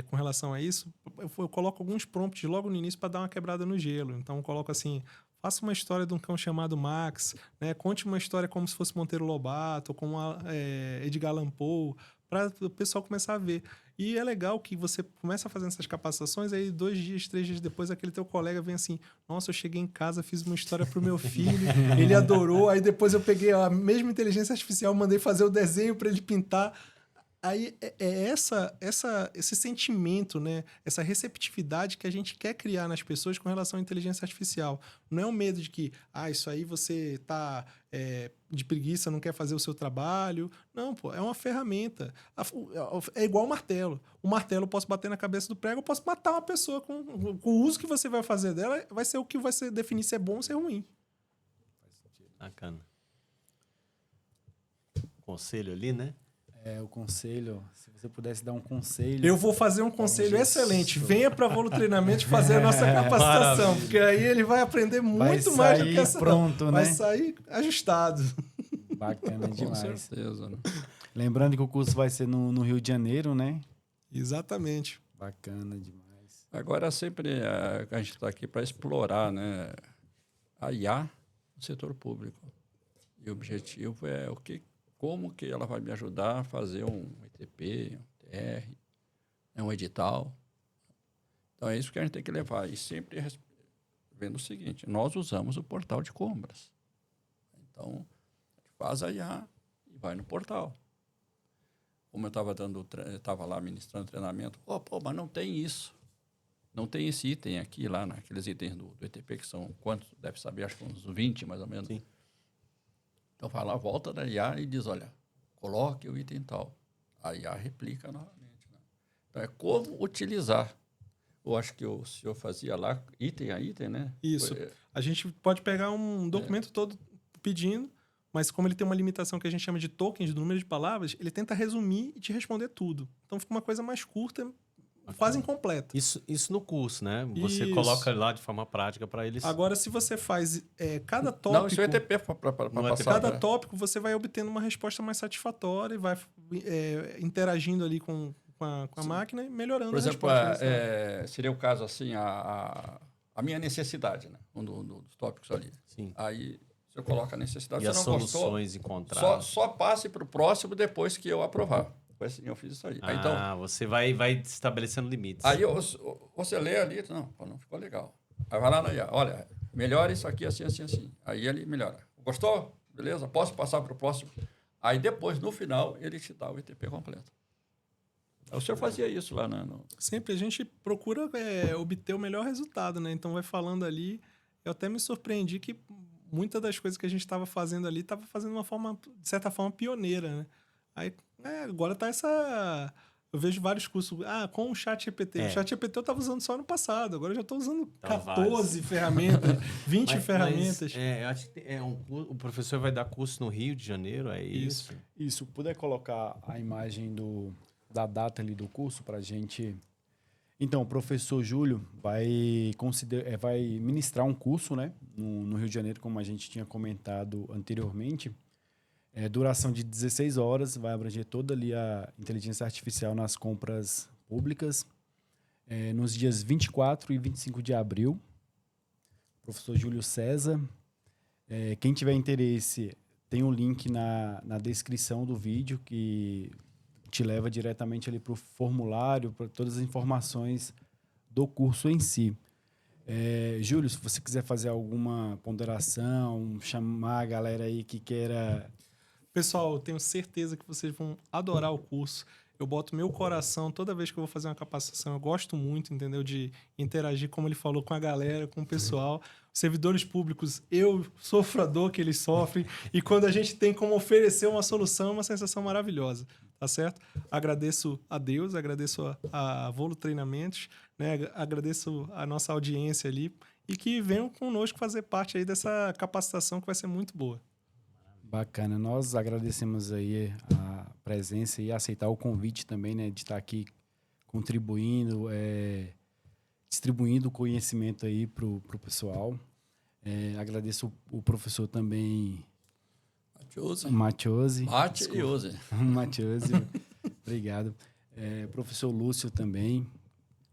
com relação a isso. Eu coloco alguns prompts logo no início para dar uma quebrada no gelo. Então eu coloco assim: faça uma história de um cão chamado Max, né? Conte uma história como se fosse Monteiro Lobato, ou como Edgar Allan Poe, para o pessoal começar a ver. E é legal que você começa fazendo essas capacitações, aí 2 dias, 3 dias depois, aquele teu colega vem assim: nossa, eu cheguei em casa, fiz uma história pro meu filho, ele adorou, aí depois eu peguei a mesma inteligência artificial, mandei fazer o desenho para ele pintar. Aí esse sentimento, né? Essa receptividade que a gente quer criar nas pessoas com relação à inteligência artificial. Não é o medo de que, isso aí você tá de preguiça, não quer fazer o seu trabalho. Não, pô, é uma ferramenta. É igual o martelo. O martelo eu posso bater na cabeça do prego, eu posso matar uma pessoa com o uso que você vai fazer dela, vai ser o que vai definir se é bom ou se é ruim. Bacana. Conselho ali, né? o conselho, se você pudesse dar um conselho... Eu vou fazer um conselho excelente. Venha para Volo Treinamento fazer a nossa capacitação, Maravilha. porque aí ele vai aprender muito mais do que essa. Pronto, vai né? sair ajustado. Bacana Com demais. certeza, né? Lembrando que o curso vai ser no Rio de Janeiro, né? Exatamente. Bacana demais. Agora, sempre a gente está aqui para explorar, né, a IA no setor público. E o objetivo é como que ela vai me ajudar a fazer um ETP, um TR, um edital. Então, é isso que a gente tem que levar. E sempre vendo o seguinte: nós usamos o portal de compras. Então, a gente faz a IA e vai no portal. Como eu estava lá ministrando treinamento, mas não tem isso. Não tem esse item aqui, lá naqueles itens do ETP, que são quantos? Deve saber, acho que uns 20, mais ou menos. Sim. Então, vai lá, volta da IA e diz, olha, coloque o item tal. A IA replica novamente. Né? Então, é como utilizar. Eu acho que o senhor fazia lá, item a item, né? Isso. A gente pode pegar um documento todo pedindo, mas como ele tem uma limitação que a gente chama de tokens, do número de palavras, ele tenta resumir e te responder tudo. Então, fica uma coisa mais curta, quase incompleta. Isso no curso, né? Você Isso. coloca lá de forma prática para eles. Agora, se você faz cada tópico... Não, isso é ETP para passar. Cada tópico você vai obtendo uma resposta mais satisfatória e vai interagindo ali com a máquina e melhorando Por exemplo, a resposta. seria o caso assim, a minha necessidade, né? Um dos tópicos ali. Sim. Aí você coloca a necessidade, E você as não gostou, soluções encontradas. só passe para o próximo depois que eu aprovar. Depois assim, eu fiz isso aí. Aí, então, Você vai estabelecendo limites. aí você lê ali, não ficou legal. Aí vai lá na IA, olha, melhora isso aqui assim, assim, assim. Aí ele melhora. Gostou? Beleza? Posso passar para o próximo? Aí depois, no final, ele te dá o ETP completo. O senhor fazia isso lá, né? Sempre a gente procura obter o melhor resultado, né? Então vai falando ali. Eu até me surpreendi que muitas das coisas que a gente estava fazendo ali estava fazendo de uma forma, de certa forma, pioneira, né? Aí agora tá essa... Eu vejo vários cursos com o ChatGPT. O ChatGPT eu estava usando só no passado. Agora eu já estou usando 14 ferramentas, 20 ferramentas. Eu acho que o professor vai dar curso no Rio de Janeiro, é isso? Isso, puder colocar a imagem da data ali do curso para a gente... Então, o professor Júlio vai ministrar um curso, né, no Rio de Janeiro, como a gente tinha comentado anteriormente. Duração de 16 horas, vai abranger toda ali a inteligência artificial nas compras públicas. Nos dias 24 e 25 de abril. Professor Júlio César. Quem tiver interesse, tem um link na descrição do vídeo que te leva diretamente ali para o formulário, para todas as informações do curso em si. Júlio, se você quiser fazer alguma ponderação, chamar a galera aí que queira... Pessoal, eu tenho certeza que vocês vão adorar o curso. Eu boto meu coração toda vez que eu vou fazer uma capacitação. Eu gosto muito, entendeu? De interagir, como ele falou, com a galera, com o pessoal. Servidores públicos, eu sofro a dor que eles sofrem. E quando a gente tem como oferecer uma solução, é uma sensação maravilhosa. Tá certo? Agradeço a Deus, agradeço a Volo Treinamentos, né? Agradeço a nossa audiência ali. E que venham conosco fazer parte aí dessa capacitação que vai ser muito boa. Bacana. Nós agradecemos aí a presença e aceitar o convite também, né? De estar aqui contribuindo, distribuindo conhecimento aí pro pessoal. Agradeço o professor também, Mathiose. Mate e use. Mathiose, obrigado. Professor Lúcio também,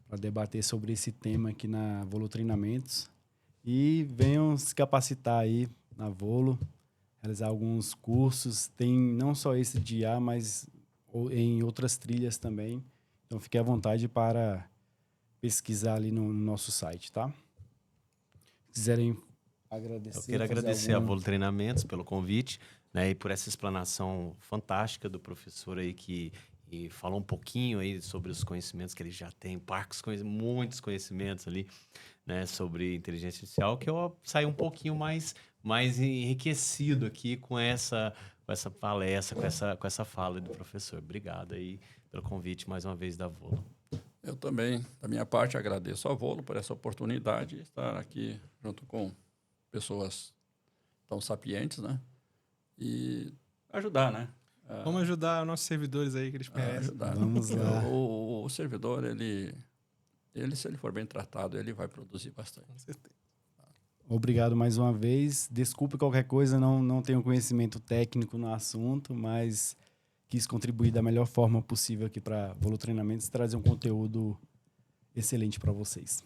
para debater sobre esse tema aqui na Volo Treinamentos. E venham se capacitar aí na Volo, realizar alguns cursos. Tem não só esse de IA, mas em outras trilhas também. Então, fique à vontade para pesquisar ali no nosso site, tá? Se quiserem agradecer... Eu quero agradecer a Volo Treinamentos pelo convite, né, e por essa explanação fantástica do professor aí que falou um pouquinho aí sobre os conhecimentos que ele já tem, muitos conhecimentos ali, né, sobre inteligência artificial, que eu saí um pouquinho mais enriquecido aqui com essa palestra, com essa fala do professor. Obrigado aí pelo convite mais uma vez da Volo. Eu também, da minha parte, agradeço a Volo por essa oportunidade de estar aqui junto com pessoas tão sapientes, né? E ajudar, né? Vamos ajudar nossos servidores aí que eles merecem. Ajudar. Vamos lá. O servidor, ele, se ele for bem tratado, ele vai produzir bastante. Com certeza. Obrigado mais uma vez. Desculpe qualquer coisa, não tenho conhecimento técnico no assunto, mas quis contribuir da melhor forma possível aqui para Volo Treinamentos e trazer um conteúdo excelente para vocês.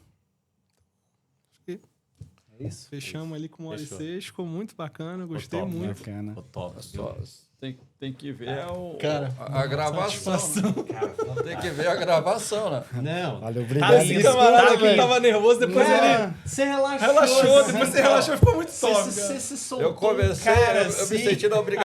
É isso? Fechamos ali com o Fechou. OL6, ficou muito bacana, gostei top, muito. Bacana. Top. Só, tem que ver Cara, a gravação. Tem que ver a gravação, né? Não. Valeu, Tá obrigado. lindo, Esse camarada tá aqui lindo. tava nervoso, depois ele Você relaxou. relaxou, depois você relaxou, ficou muito top, cara. Você soltou Eu comecei, um cara eu me assim. senti na obrigação